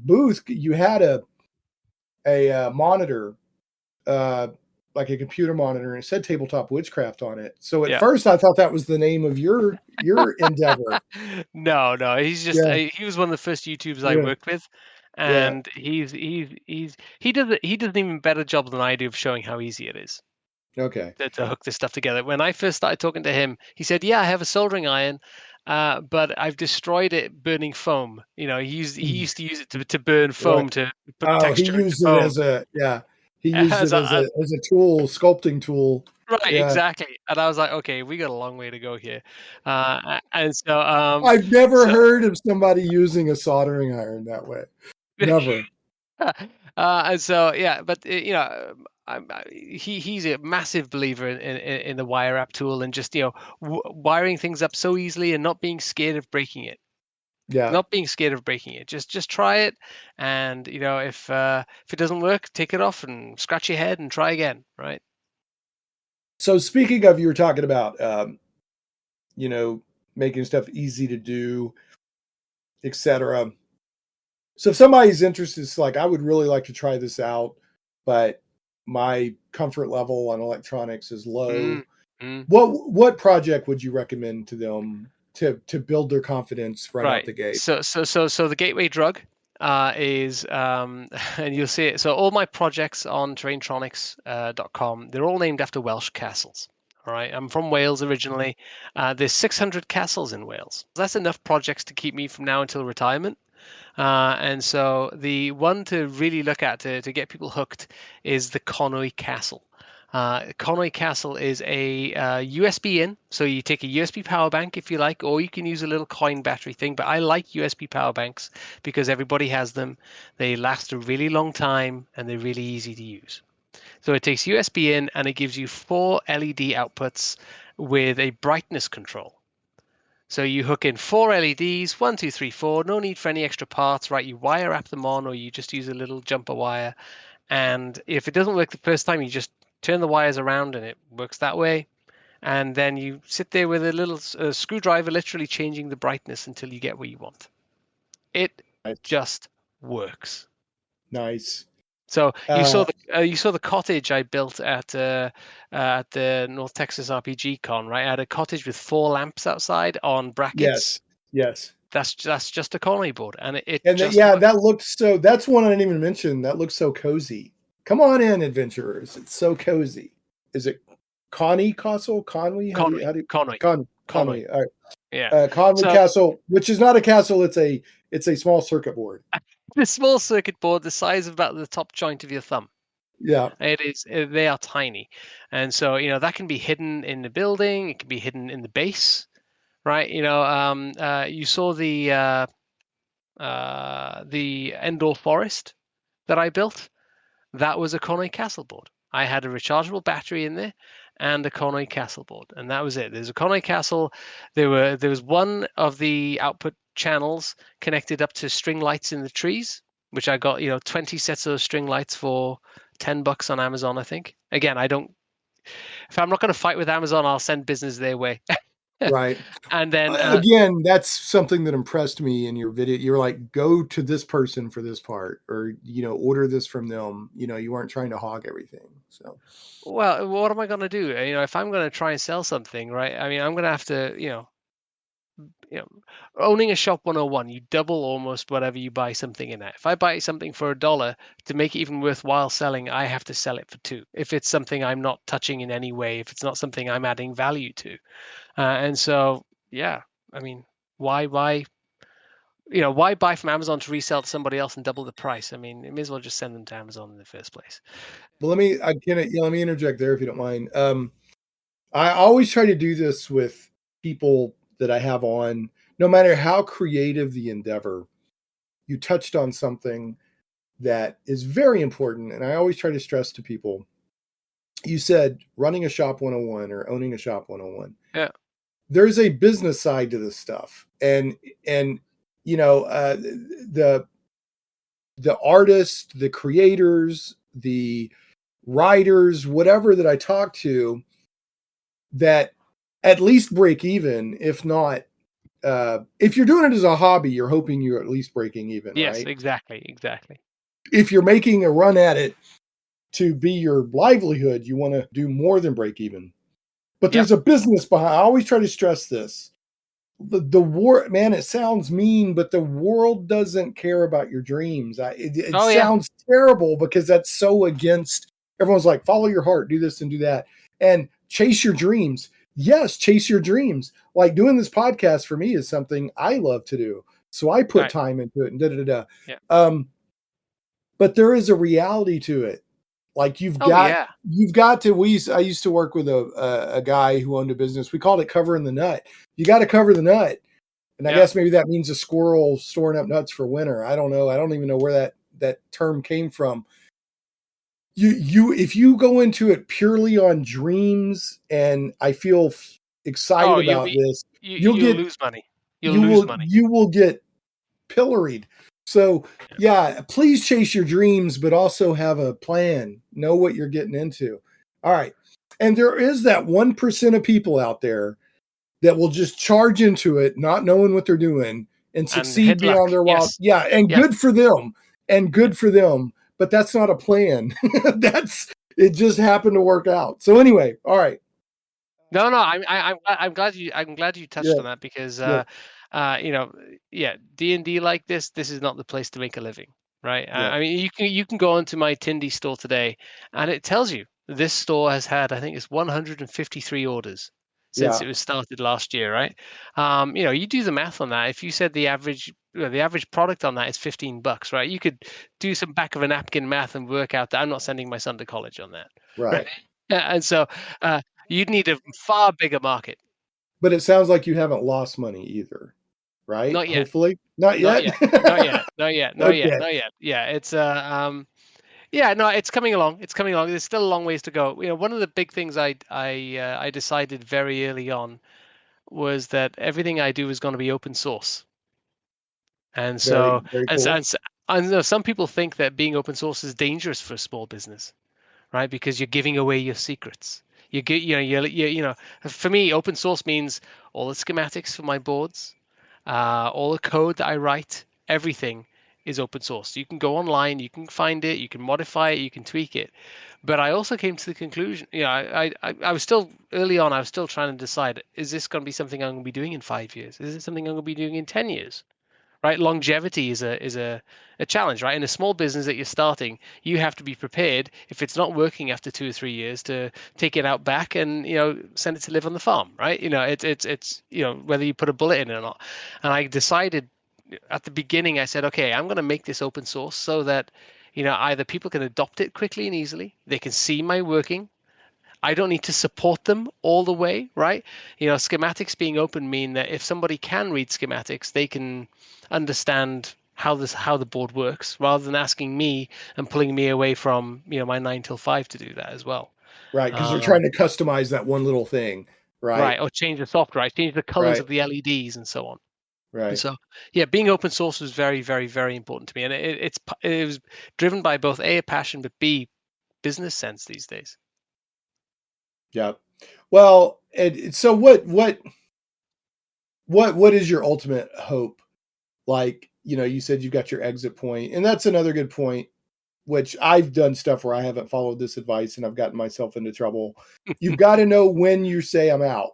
booth, you had a monitor, like a computer monitor, and it said Tabletop Witchcraft on it. So at first, I thought that was the name of your endeavor. No, he's just he was one of the first YouTubers I worked with. And he does an even better job than I do of showing how easy it is Okay. to hook this stuff together. When I first started talking to him, he said, "Yeah, I have a soldering iron, but I've destroyed it burning foam." You know, he used to use it to burn Right. foam to put Oh, he texture into used it foam. as he used As it a, as a tool, sculpting tool. right, Yeah. exactly. And I was like, okay, we got a long way to go here. And so, I've never so heard of somebody using a soldering iron that way. Never. and so yeah, but you know, he's a massive believer in the wire wrap tool and just wiring things up so easily and not being scared of breaking it. Yeah. Not being scared of breaking it. Just try it, and if it doesn't work, take it off and scratch your head and try again. Right. So speaking of, you were talking about, you know, making stuff easy to do, etc. So if somebody's interested, it's like, I would really like to try this out, but my comfort level on electronics is low. Mm, mm. What project would you recommend to them to build their confidence right out Right. the gate? So the gateway drug is and you'll see it. So all my projects on Terrain-Tronics.com, they're all named after Welsh castles. All right. I'm from Wales originally. There's 600 castles in Wales. That's enough projects to keep me from now until retirement. And so the one to really look at to get people hooked is the Conwy Castle. Conwy Castle is a USB in, so you take a USB power bank if you like, or you can use a little coin battery thing. But I like USB power banks because everybody has them. They last a really long time and they're really easy to use. So it takes USB in and it gives you 4 LED outputs with a brightness control. So you hook in 4 LEDs, 1, 2, 3, 4. No need for any extra parts, right? You wire wrap them on, or you just use a little jumper wire. And if it doesn't work the first time, you just turn the wires around and it works that way. And then you sit there with a little screwdriver, literally changing the brightness until you get what you want. It Nice. just works. Nice. So you saw the cottage I built at the North Texas RPG Con, right? I had a cottage with 4 lamps outside on brackets. Yes. That's just a Conway board, and it And just that looked so. That's one I didn't even mention. That looks so cozy. Come on in, adventurers. It's so cozy. Is it Conwy Castle? Conwy? Conway, How do you, Conway, Conwy? All right. yeah. Conwy So Castle, which is not a castle. It's a small circuit board. the small circuit board, the size of about the top joint of your thumb. Yeah. It is. They are tiny, and so that can be hidden in the building. It can be hidden in the base, right? You saw the Endor Forest that I built. That was a Conway Castle board. I had a rechargeable battery in there and a Conway Castle board, and that was it. There's a Conway Castle. There was one of the output channels connected up to string lights in the trees, which I got 20 sets of string lights for $10 on Amazon, I think. Again, I don't. If I'm not going to fight with Amazon, I'll send business their way. Right. And then Again, that's something that impressed me in your video. You're like, go to this person for this part, or order this from them. You weren't trying to hog everything. So, well, what am I going to do? If I'm going to try and sell something, right? I mean, I'm going to have to, owning a shop 101, you double almost whatever you buy something in at. If I buy something for $1 to make it even worthwhile selling, I have to sell it for $2. If it's something I'm not touching in any way, if it's not something I'm adding value to, and so yeah, I mean, why buy from Amazon to resell to somebody else and double the price? I mean, it may as well just send them to Amazon in the first place. but let me interject there if you don't mind. I always try to do this with people that I have on, no matter how creative the endeavor. You touched on something that is very important, and I always try to stress to people. You said running a shop 101 or owning a shop 101. Yeah. There's a business side to this stuff, and the artists, the creators, the writers, whatever that I talk to, that at least break even, if not, if you're doing it as a hobby, you're hoping you're at least breaking even, Yes, right? exactly. If you're making a run at it to be your livelihood, you want to do more than break even. But there's a business behind. I always try to stress this. the war, man, it sounds mean, but the world doesn't care about your dreams. It Oh yeah. sounds terrible because that's so against, everyone's like, follow your heart, do this and do that, and chase your dreams. Yes, chase your dreams. Like doing this podcast for me is something I love to do. So I put Right. time into it and da. Yeah. But there is a reality to it. Like you've got to, I used to work with a guy who owned a business. We called it covering the nut. You got to cover the nut. And I guess maybe that means a squirrel storing up nuts for winter. I don't know. I don't even know where that term came from. If you go into it purely on dreams, and I feel excited about this, you'll lose money. You will get pilloried. So yeah, please chase your dreams, but also have a plan. Know what you're getting into. All right. And there is that 1% of people out there that will just charge into it, not knowing what they're doing, and succeed beyond their wild. Yes. Yeah. And good for them. But that's not a plan. It just happened to work out. So anyway, all right. No, I'm glad you touched on that because D&D like this is not the place to make a living, right? I mean, you can go onto my Tindy store today, and it tells you this store has had, I think it's 153 orders since it was started last year, right? You do the math on that. If you said the average product on that is $15, right? You could do some back of a napkin math and work out that I'm not sending my son to college on that, right? And so you'd need a far bigger market. But it sounds like you haven't lost money either, right? Not yet. Hopefully, not yet. Not yet. Yeah, it's it's coming along. There's still a long ways to go. One of the big things I decided very early on was that everything I do is going to be open source. And so, very cool. and some people think that being open source is dangerous for a small business, right? Because you're giving away your secrets. For me, open source means all the schematics for my boards, all the code that I write, everything is open source. You can go online, you can find it, you can modify it, you can tweak it. But I also came to the conclusion, I was still early on, I was still trying to decide, is this going to be something I'm going to be doing in 5 years? Is it something I'm going to be doing in 10 years? Right? Longevity is a challenge, right? In a small business that you're starting, you have to be prepared if it's not working after 2 or 3 years to take it out back and send it to live on the farm, right? It's whether you put a bullet in it or not. And I decided at the beginning, I said, okay, I'm going to make this open source so that either people can adopt it quickly and easily, they can see my working. I don't need to support them all the way, right? Schematics being open mean that if somebody can read schematics, they can understand how the board works, rather than asking me and pulling me away from my 9 till 5 to do that as well. Right, because they're trying to customize that one little thing, right? Right, or change the software, change the colors of the LEDs and so on. Right. And so, being open source was very, very, very important to me, and it was driven by both A, a passion, but B, business sense these days. Yeah. Well, so what is your ultimate hope? Like, you said you've got your exit point, and that's another good point, which I've done stuff where I haven't followed this advice and I've gotten myself into trouble. You've got to know when you say I'm out,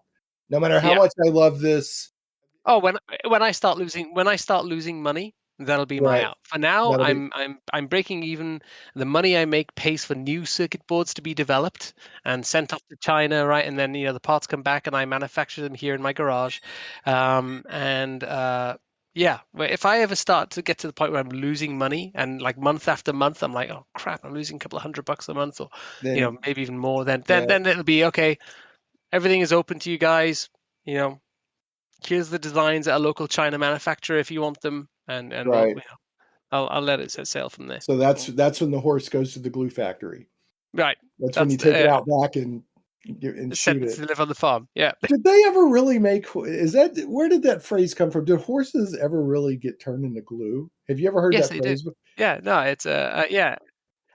no matter how much I love this. Oh, when I start losing money, that'll be my out. For now, I'm breaking even. The money I make pays for new circuit boards to be developed and sent off to China, right? And then the parts come back and I manufacture them here in my garage. If I ever start to get to the point where I'm losing money and like month after month, I'm like, oh crap, I'm losing a couple of $100 a month, or maybe even more. Then it'll be okay. Everything is open to you guys. Here's the designs at a local China manufacturer if you want them, and I'll let it set sail from there. So that's when the horse goes to the glue factory. Right. That's when you take it out back and shoot it. To live on the farm. Yeah. Did they ever really where did that phrase come from? Did horses ever really get turned into glue? Have you ever heard that phrase? Do. Yeah. No, it's yeah.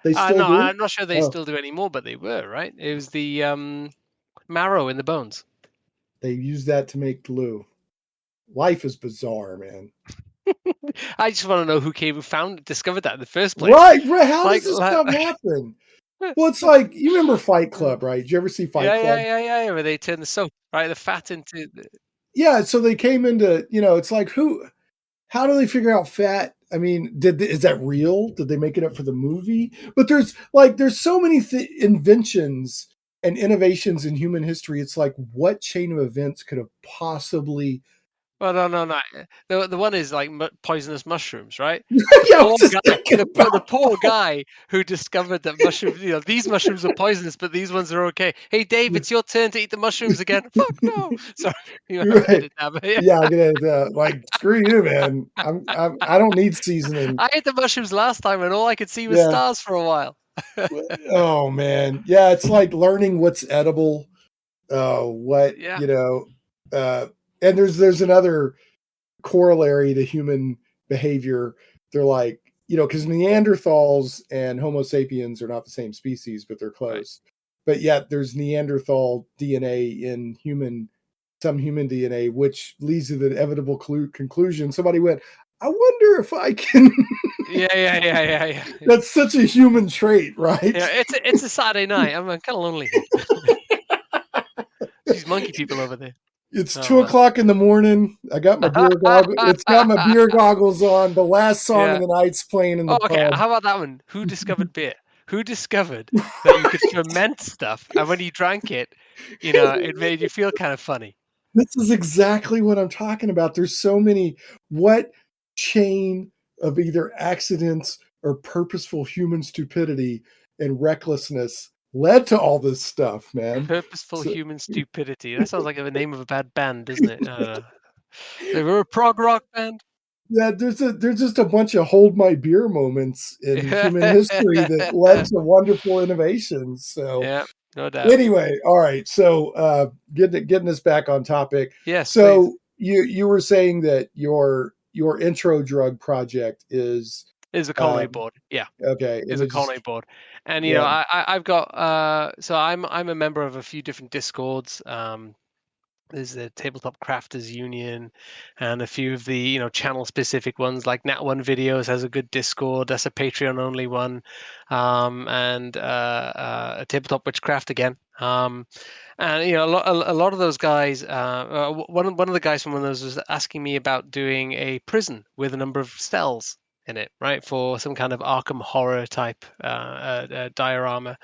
They still do? I'm not sure they still do anymore, but they were, right? It was the marrow in the bones. They use that to make glue. Life is bizarre, man. I just want to know who discovered that in the first place. Right. How does this stuff happen? Well, it's like, you remember Fight Club, right? Did you ever see Fight Club? Yeah. Where they turn the soap, right? The fat into yeah, so they came into, it's like how do they figure out fat? I mean, is that real? Did they make it up for the movie? But there's so many inventions and innovations in human history. It's like, what chain of events could have possibly? Well, no. The one is like poisonous mushrooms, right? The Yeah, I was poor just guy, thinking the about poor guy who discovered that mushrooms, these mushrooms are poisonous, but these ones are okay. Hey, Dave, it's your turn to eat the mushrooms again. Fuck no. Sorry, you might have to right. edit that, but yeah. Yeah, I get it. Like, screw you, man. I don't need seasoning. I ate the mushrooms last time, and all I could see was Yeah. stars for a while. Oh man. Yeah, it's like learning what's edible. What Yeah, uh, and there's another corollary to human behavior. They're like, because Neanderthals and Homo sapiens are not the same species, but they're right. close. But yet there's Neanderthal DNA in some human DNA, which leads to the inevitable conclusion. Somebody went, I wonder if I can. Yeah. That's such a human trait, right? Yeah, it's a Saturday night. I'm kind of lonely here. These monkey people over there. It's Oh 2 o'clock in the morning. I got my beer goggles. It's got my beer goggles on. The last song Yeah. of the night's playing in the Oh, okay. pub. How about that one? Who discovered beer? Who discovered that you could ferment stuff, and when you drank it, it made you feel kind of funny. This is exactly what I'm talking about. There's so many. What chain of either accidents or purposeful human stupidity and recklessness led to all this stuff, man? Purposeful So, human stupidity. That sounds like the name of a bad band, doesn't it? They were a prog rock band. yeah, there's just a bunch of hold my beer moments in human history that led to wonderful innovations. So Yeah, no doubt. anyway, all right. So getting us back on topic. Yes, please. So you were saying that your intro drug project is Is a Conway um, board. Yeah. okay, and Is a it just Conway board, and yeah, I've got so I'm a member of a few different discords. There's the Tabletop Crafters Union, and a few of the channel specific ones like Nat One Videos has a good Discord. That's a Patreon only one, and a Tabletop Witchcraft again. And a lot of those guys. One of the guys from one of those was asking me about doing a prison with a number of cells in it, right, for some kind of Arkham horror type diorama.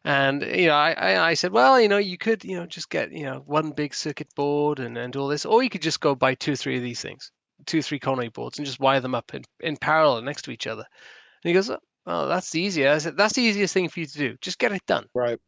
And I said, well, you could just get one big circuit board and do all this, or you could just go buy 2, 3 of these things, 2, 3 Conway boards, and just wire them up in parallel next to each other. And he goes, oh, that's easier. I said, that's the easiest thing for you to do. Just get it done. right.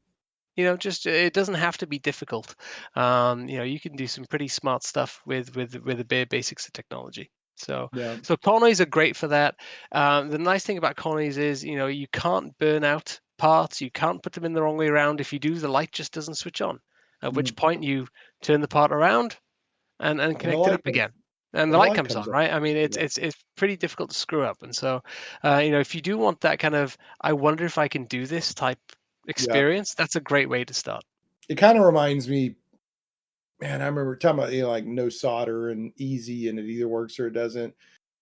Just it doesn't have to be difficult. You can do some pretty smart stuff with the bare basics of technology. So Yeah. so Conways are great for that. The nice thing about Conways is you can't burn out parts. You can't put them in the wrong way around. If you do, the light just doesn't switch on. At which Mm. point you turn the part around and And the connect it light up again. And the and the light light comes comes on, on. right? I mean, it's Yeah. it's it's pretty difficult to screw up. And so, if you do want that kind of, I wonder if I can do this type Yeah. experience, that's a great way to start. It kind of reminds me, man, I remember talking about like no solder and easy and it either works or it doesn't.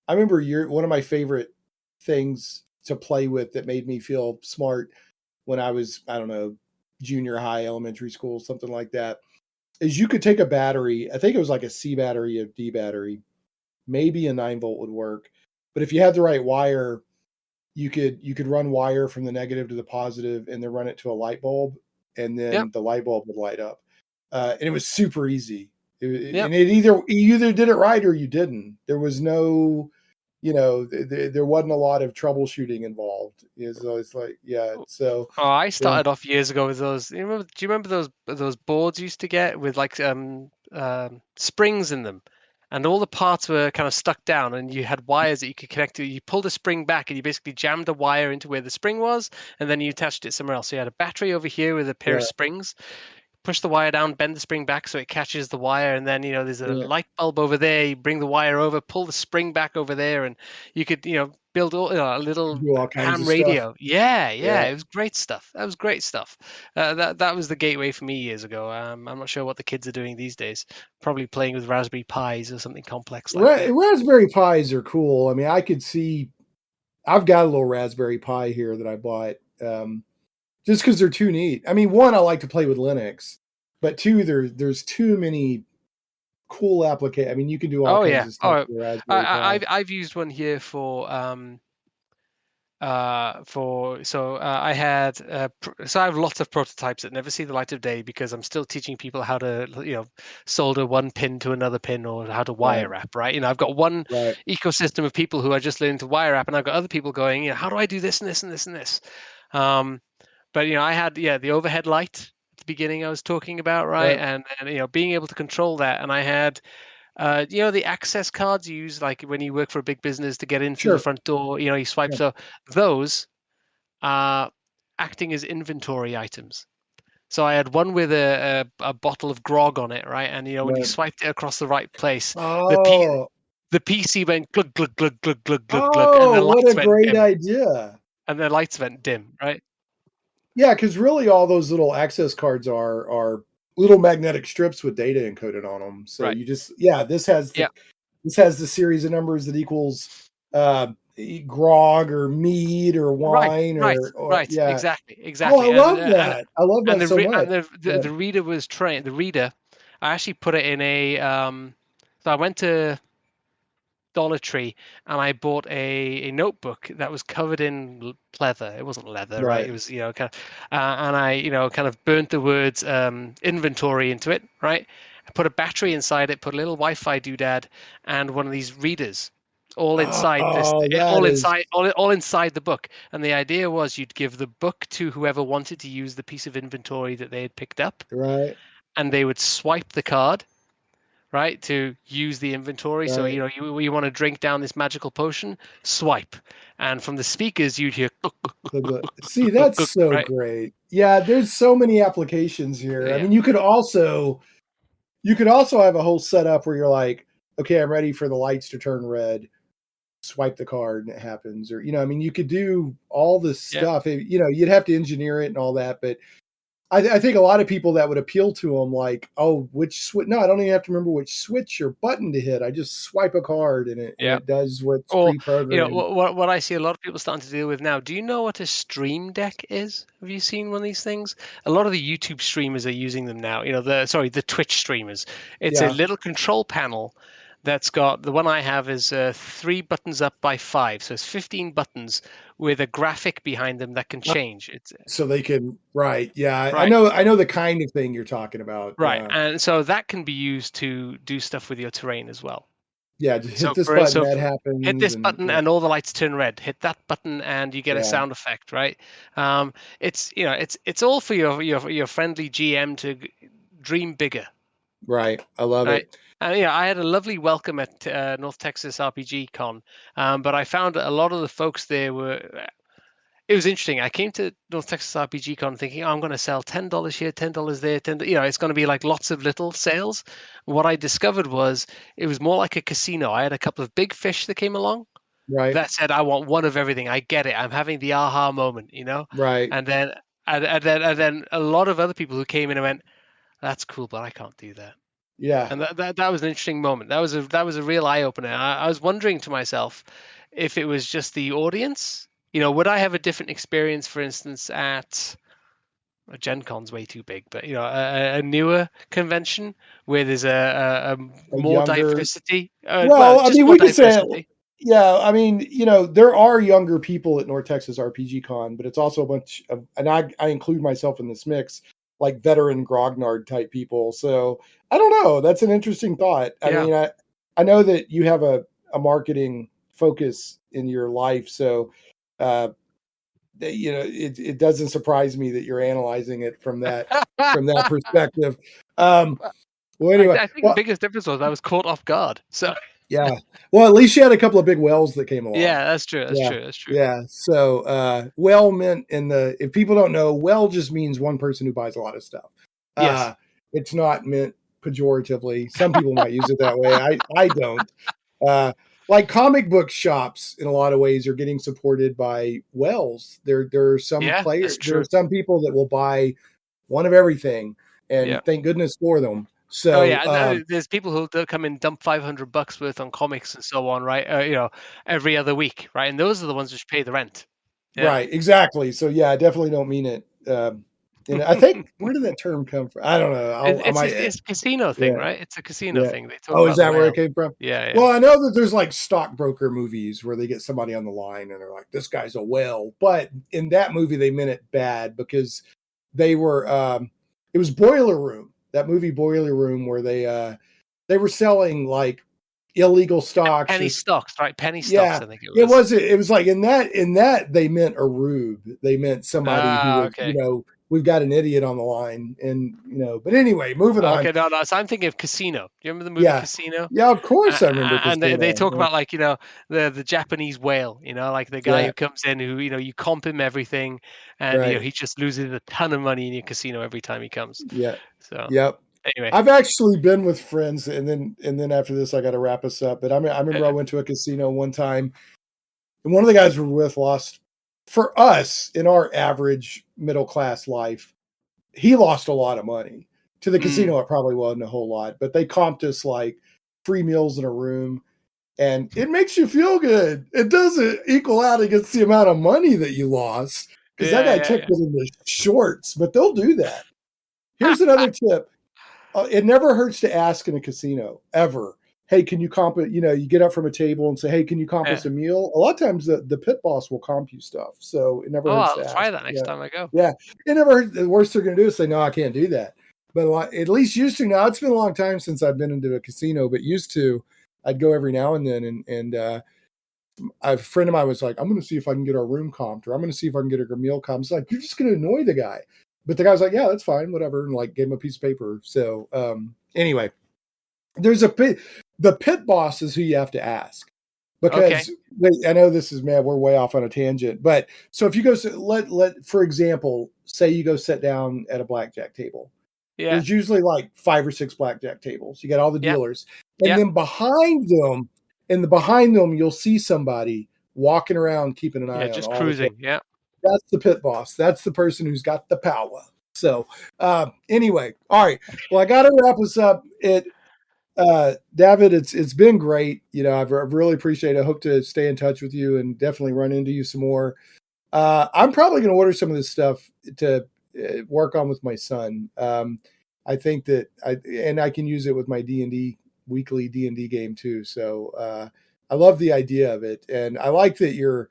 I remember one of my favorite things to play with that made me feel smart when I was, I don't know, junior high, elementary school, something like that, is you could take a battery. I think it was like a C battery, a D battery, maybe a 9 volt would work. But if you had the right wire, you could run wire from the negative to the positive and then run it to a light bulb, and Yep. then the light bulb would light up. And it was super easy. Yep. And you either did it right or you didn't. There was no, there wasn't a lot of troubleshooting involved. So it's like, yeah. So Oh, I yeah, started off years ago with those. Do you remember those boards you used to get with like springs in them, and all the parts were kind of stuck down, and you had wires that you could connect to. You pulled a spring back, and you basically jammed a wire into where the spring was, and then you attached it somewhere else. So you had a battery over here with a pair of yeah, springs. Push the wire down, bend the spring back so it catches the wire, and then there's a yeah. light bulb over there. You bring the wire over, pull the spring back over there, and you could build a little Do all kinds ham of stuff. radio. Yeah, Yeah. it was great stuff. That was great stuff. That was the gateway for me years ago. I'm not sure what the kids are doing these days. Probably playing with Raspberry Pis or something complex like that. Raspberry Pis are cool. I mean, I could see. I've got a little Raspberry Pi here that I bought. Just because they're too neat. I mean, one, I like to play with Linux, but two, there's too many cool application. I mean, you can do all Oh kinds yeah. of stuff Oh, with the Raspberry Pi. I've used one here so I had so I have lots of prototypes that never see the light of day because I'm still teaching people how to solder one pin to another pin or how to wire Right, wrap, right? I've got one right. ecosystem of people who are just learning to wire wrap, and I've got other people going, how do I do this and this and this and this. But I had the overhead light at the beginning I was talking about, right? Yep. And being able to control that, and I had the access cards you use like when you work for a big business to get in through the Sure. front door, you swipe. Yeah. So those are acting as inventory items. So I had one with a bottle of grog on it, right? And when you Right. swiped it across the right place, the P Oh, the PC went glug glug glug glug glug glug glug, and the oh, what a lights went great dim, idea. right? Yeah, because really all those little access cards are little magnetic strips with data encoded on them. So Right. you just this has Yeah. the series of numbers that equals uh, grog or mead or Right. wine Right. or Right. yeah. Exactly. Oh, I Exactly. And love that. I love and that the so re- much. and the reader was trained. The reader, I actually put it in a. So I went to Dollar Tree and I bought a notebook that was covered in leather. It wasn't leather, right? Right. It was kind of, and I kind of burnt the words inventory into it, right? I put a battery inside it, put a little Wi-Fi doodad, and one of these readers. All inside this, Oh, that is all inside the book, and the idea was you'd give the book to whoever wanted to use the piece of inventory that they had picked up, right. and they would swipe the card, right, to use the inventory. So Right. you want to drink down this magical potion, swipe, and from the speakers you'd hear "Gluck, gluck, gluck, gluck, gluck, See, gluck, that's gluck," so right? great. Yeah, there's so many applications here. I Yeah, mean, you could also have a whole setup where you're like, okay, I'm ready for the lights to turn red. Swipe the card and it happens. Or, I mean, you could do all this yeah, stuff. You'd have to engineer it and all that. But I think a lot of people that would appeal to them, like, oh, which switch? No, I don't even have to remember which switch or button to hit. I just swipe a card and it and yeah. it does what's Or pre-programmed. what I see a lot of people starting to deal with now. Do you know what a stream deck is? Have you seen one of these things? A lot of the YouTube streamers are using them now. The Twitch streamers. It's a Yeah. little control panel that's got, the one I have is 3 buttons up by 5, so it's 15 buttons with a graphic behind them that can change. It's So they can, right. Yeah. I right. know, I know the kind of thing you're talking about. Right, Yeah. and so that can be used to do stuff with your terrain as well. Yeah. Just hit So this for button, so that for, hit happens. this And button yeah. and all the lights turn red. Hit that button and you get a Yeah. sound effect, right? It's all for your friendly GM to dream bigger, Right. I love right? it. And I had a lovely welcome at North Texas RPG Con, but I found that a lot of the folks there were. It was interesting. I came to North Texas RPG Con thinking, I'm going to sell $10 here, $10 there, it's going to be like lots of little sales. What I discovered was it was more like a casino. I had a couple of big fish that came along Right. that said, I want one of everything. I get it. I'm having the aha moment. Right. And then and then a lot of other people who came in and went, that's cool, but I can't do that. Yeah. And that was an interesting moment. That was a real eye opener. I was wondering to myself if it was just the audience. Would I have a different experience, for instance, at Gen Con's way too big, but a newer convention where there's a A more younger, diversity. Well, well, I just mean, more we could say, diversity. yeah, I mean, there are younger people at North Texas RPG Con, but it's also a bunch of, and I include myself in this mix, like veteran grognard type people. So I don't know. That's an interesting thought. I Yeah. mean, I know that you have a marketing focus in your life. So, it doesn't surprise me that you're analyzing it from that perspective. Um, well, I, anyway, I think the well, biggest difference was I was caught off guard. So yeah. Well, at least you had a couple of big wells that came along. yeah, that's true. That's Yeah. true. That's true. Yeah. So, well meant if people don't know, well just means one person who buys a lot of stuff. Yes. It's not meant pejoratively. Some people might use it that way. I don't. Like comic book shops in a lot of ways are getting supported by wells. There are some Yeah, that's there are true. some people that will buy one of everything, Yeah. and thank goodness for them. Oh So, yeah, and there's people who do come in dump $500 worth on comics and so on, right? Every other week, right? And those are the ones which pay the rent. Yeah. right, exactly. So yeah, I definitely don't mean it And I think, where did that term come from? I don't know. It's a casino thing, Yeah. right? It's a casino Yeah. thing. They talk Oh, about is the that where it whale. came from? Yeah, yeah. Well, I know that there's like stockbroker movies where they get somebody on the line and they're like, this guy's a whale. But in that movie, they meant it bad because they were, it was Boiler Room, that movie Boiler Room, where they were selling like illegal stocks. Penny stocks, right? Penny Yeah, stocks, I think it was. it was like in that they meant a rube. They meant somebody who was, Okay. we've got an idiot on the line. And, but anyway, moving on. Okay, no. So I'm thinking of Casino. Do you remember the movie Yeah. Casino? Yeah, of course I remember And they Casino. talk about like the Japanese whale, like the guy Yeah, who comes in who you comp him everything, and right. he just loses a ton of money in your casino every time he comes. Yeah. So Yep. anyway, I've actually been with friends, and then after this, I got to wrap us up. But I remember I went to a casino one time, and one of the guys we were with lost, for us in our average middle class life, he lost a lot of money. To the casino, it probably wasn't a whole lot, but they comped us like free meals in a room, and it makes you feel good. It doesn't equal out against the amount of money that you lost because that guy took it in the shorts, but they'll do that. Here's another tip. It never hurts to ask in a casino, ever. Hey, can you comp it? You get up from a table and say, hey, can you comp us a meal? A lot of times the pit boss will comp you stuff. So it never hurts to I'll ask. try that next time I go. Yeah. It never hurts. The worst they're going to do is say, no, I can't do that. But at least used to. Now, it's been a long time since I've been into a casino, but used to, I'd go every now and then. And a friend of mine was like, I'm going to see if I can get our room comped, or I'm going to see if I can get a meal comped. It's like, you're just going to annoy the guy. But the guy was like, yeah, that's fine, whatever. And like gave him a piece of paper. So anyway, there's the pit boss is who you have to ask, because I know this is, man, we're way off on a tangent. But so if you go, for example, say you go sit down at a blackjack table. Yeah. There's usually like 5 or 6 blackjack tables. You got all the dealers. And then behind them, you'll see somebody walking around keeping an eye on just all cruising. the That's the pit boss. That's the person who's got the power. So anyway, all right. Well, I got to wrap this up. David, it's been great. I've really appreciated it. I hope to stay in touch with you and definitely run into you some more. I'm probably going to order some of this stuff to work on with my son. I think that I can use it with my D&D weekly D&D game too. So I love the idea of it, and I like your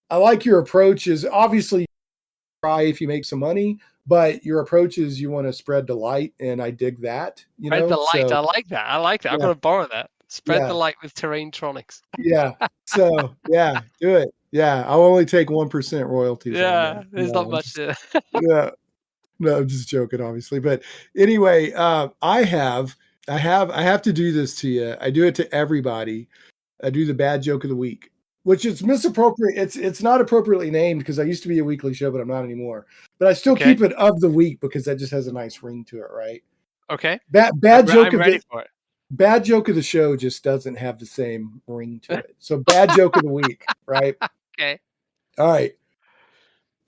approach is obviously try if you make some money, but your approach is you want to spread the light, and I dig that. Spread the light. So, I like that. Yeah. I'm going to borrow that. Spread the light with Terrain-Tronics. Yeah. So yeah, do it. Yeah, I'll only take 1% royalties. Yeah, on there's not much. Yeah. No, I'm just joking, obviously. But anyway, I have to do this to you. I do it to everybody. I do the bad joke of the week, which is misappropriate. It's not appropriately named because I used to be a weekly show, but I'm not anymore. But I still keep it of the week because that just has a nice ring to it, right? Okay. Bad joke I'm ready for it. Bad joke of the show just doesn't have the same ring to it. So bad joke of the week, right? Okay. All right.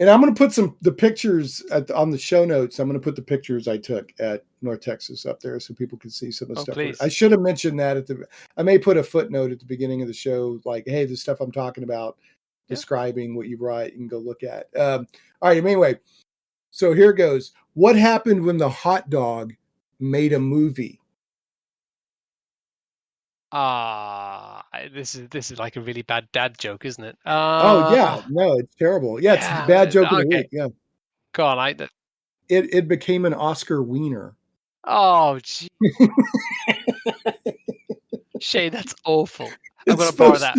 And I'm going to put the pictures on the show notes. I'm going to put the pictures I took at North Texas up there so people can see some of the stuff. Please. I should have mentioned that I may put a footnote at the beginning of the show, like, hey, the stuff I'm talking about, describing what you brought, you can go look at. All right. Anyway, so here goes. What happened when the hot dog made a movie? This is like a really bad dad joke, isn't it? Oh yeah, no, it's terrible. Yeah, it's the bad joke of the week. Yeah, go on. It became an Oscar wiener. Oh, gee. Shane, that's awful. I'm gonna borrow that.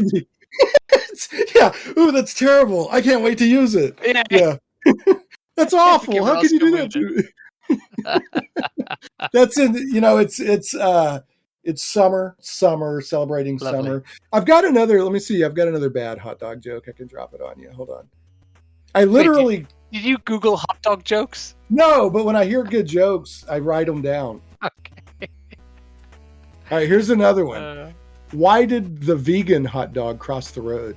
Yeah. Ooh, that's terrible. I can't wait to use it. Yeah. That's awful. How can you do that to me? That's it's summer, celebrating Lovely. Summer. I've got another bad hot dog joke. I can drop it on you. Hold on. I literally... Did you Google hot dog jokes? No, but when I hear good jokes, I write them down. Okay. All right, here's another one. Why did the vegan hot dog cross the road?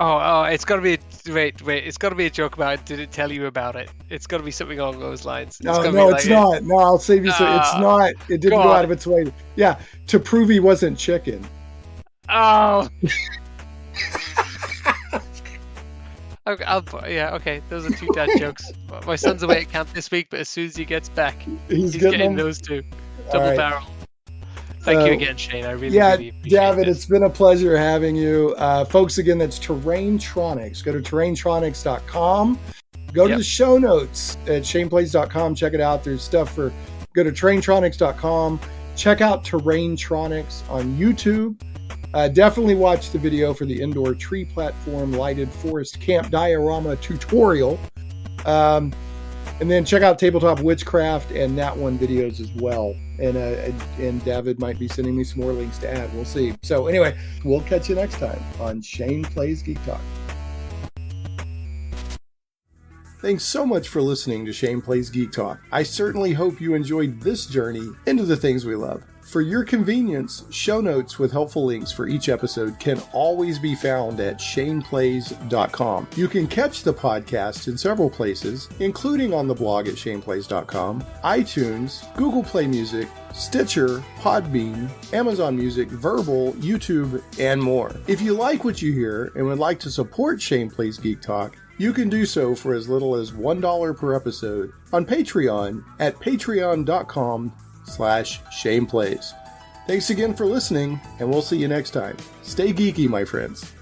Oh, it's got to be... Wait. It's got to be a joke about, did it tell you about it? It's got to be something along those lines. It's not. No, I'll save you. It's not. It didn't go out of its way. Yeah, to prove he wasn't chicken. Oh. Yeah, okay. Those are two dad jokes. My son's away at camp this week, but as soon as he gets back, he's getting them? those two. All Double right. barrel. Thank you again, Shane. I really appreciate David, this. it's been a pleasure having you. Folks, again, that's Terrain-Tronics. Go to terraintronics.com. Go to the show notes at shaneplays.com. Check it out. There's stuff for... Go to terraintronics.com. Check out Terrain-Tronics on YouTube. Definitely watch the video for the indoor tree platform lighted forest camp diorama tutorial. And then check out Tabletop Witchcraft and Nat One videos as well. And David might be sending me some more links to add. We'll see. So anyway, we'll catch you next time on Shane Plays Geek Talk. Thanks so much for listening to Shane Plays Geek Talk. I certainly hope you enjoyed this journey into the things we love. For your convenience, show notes with helpful links for each episode can always be found at shaneplays.com. You can catch the podcast in several places, including on the blog at shaneplays.com, iTunes, Google Play Music, Stitcher, Podbean, Amazon Music, Verbal, YouTube, and more. If you like what you hear and would like to support Shane Plays Geek Talk, you can do so for as little as $1 per episode on Patreon at patreon.com/ShanePlays. Thanks again for listening, and we'll see you next time. Stay geeky, my friends.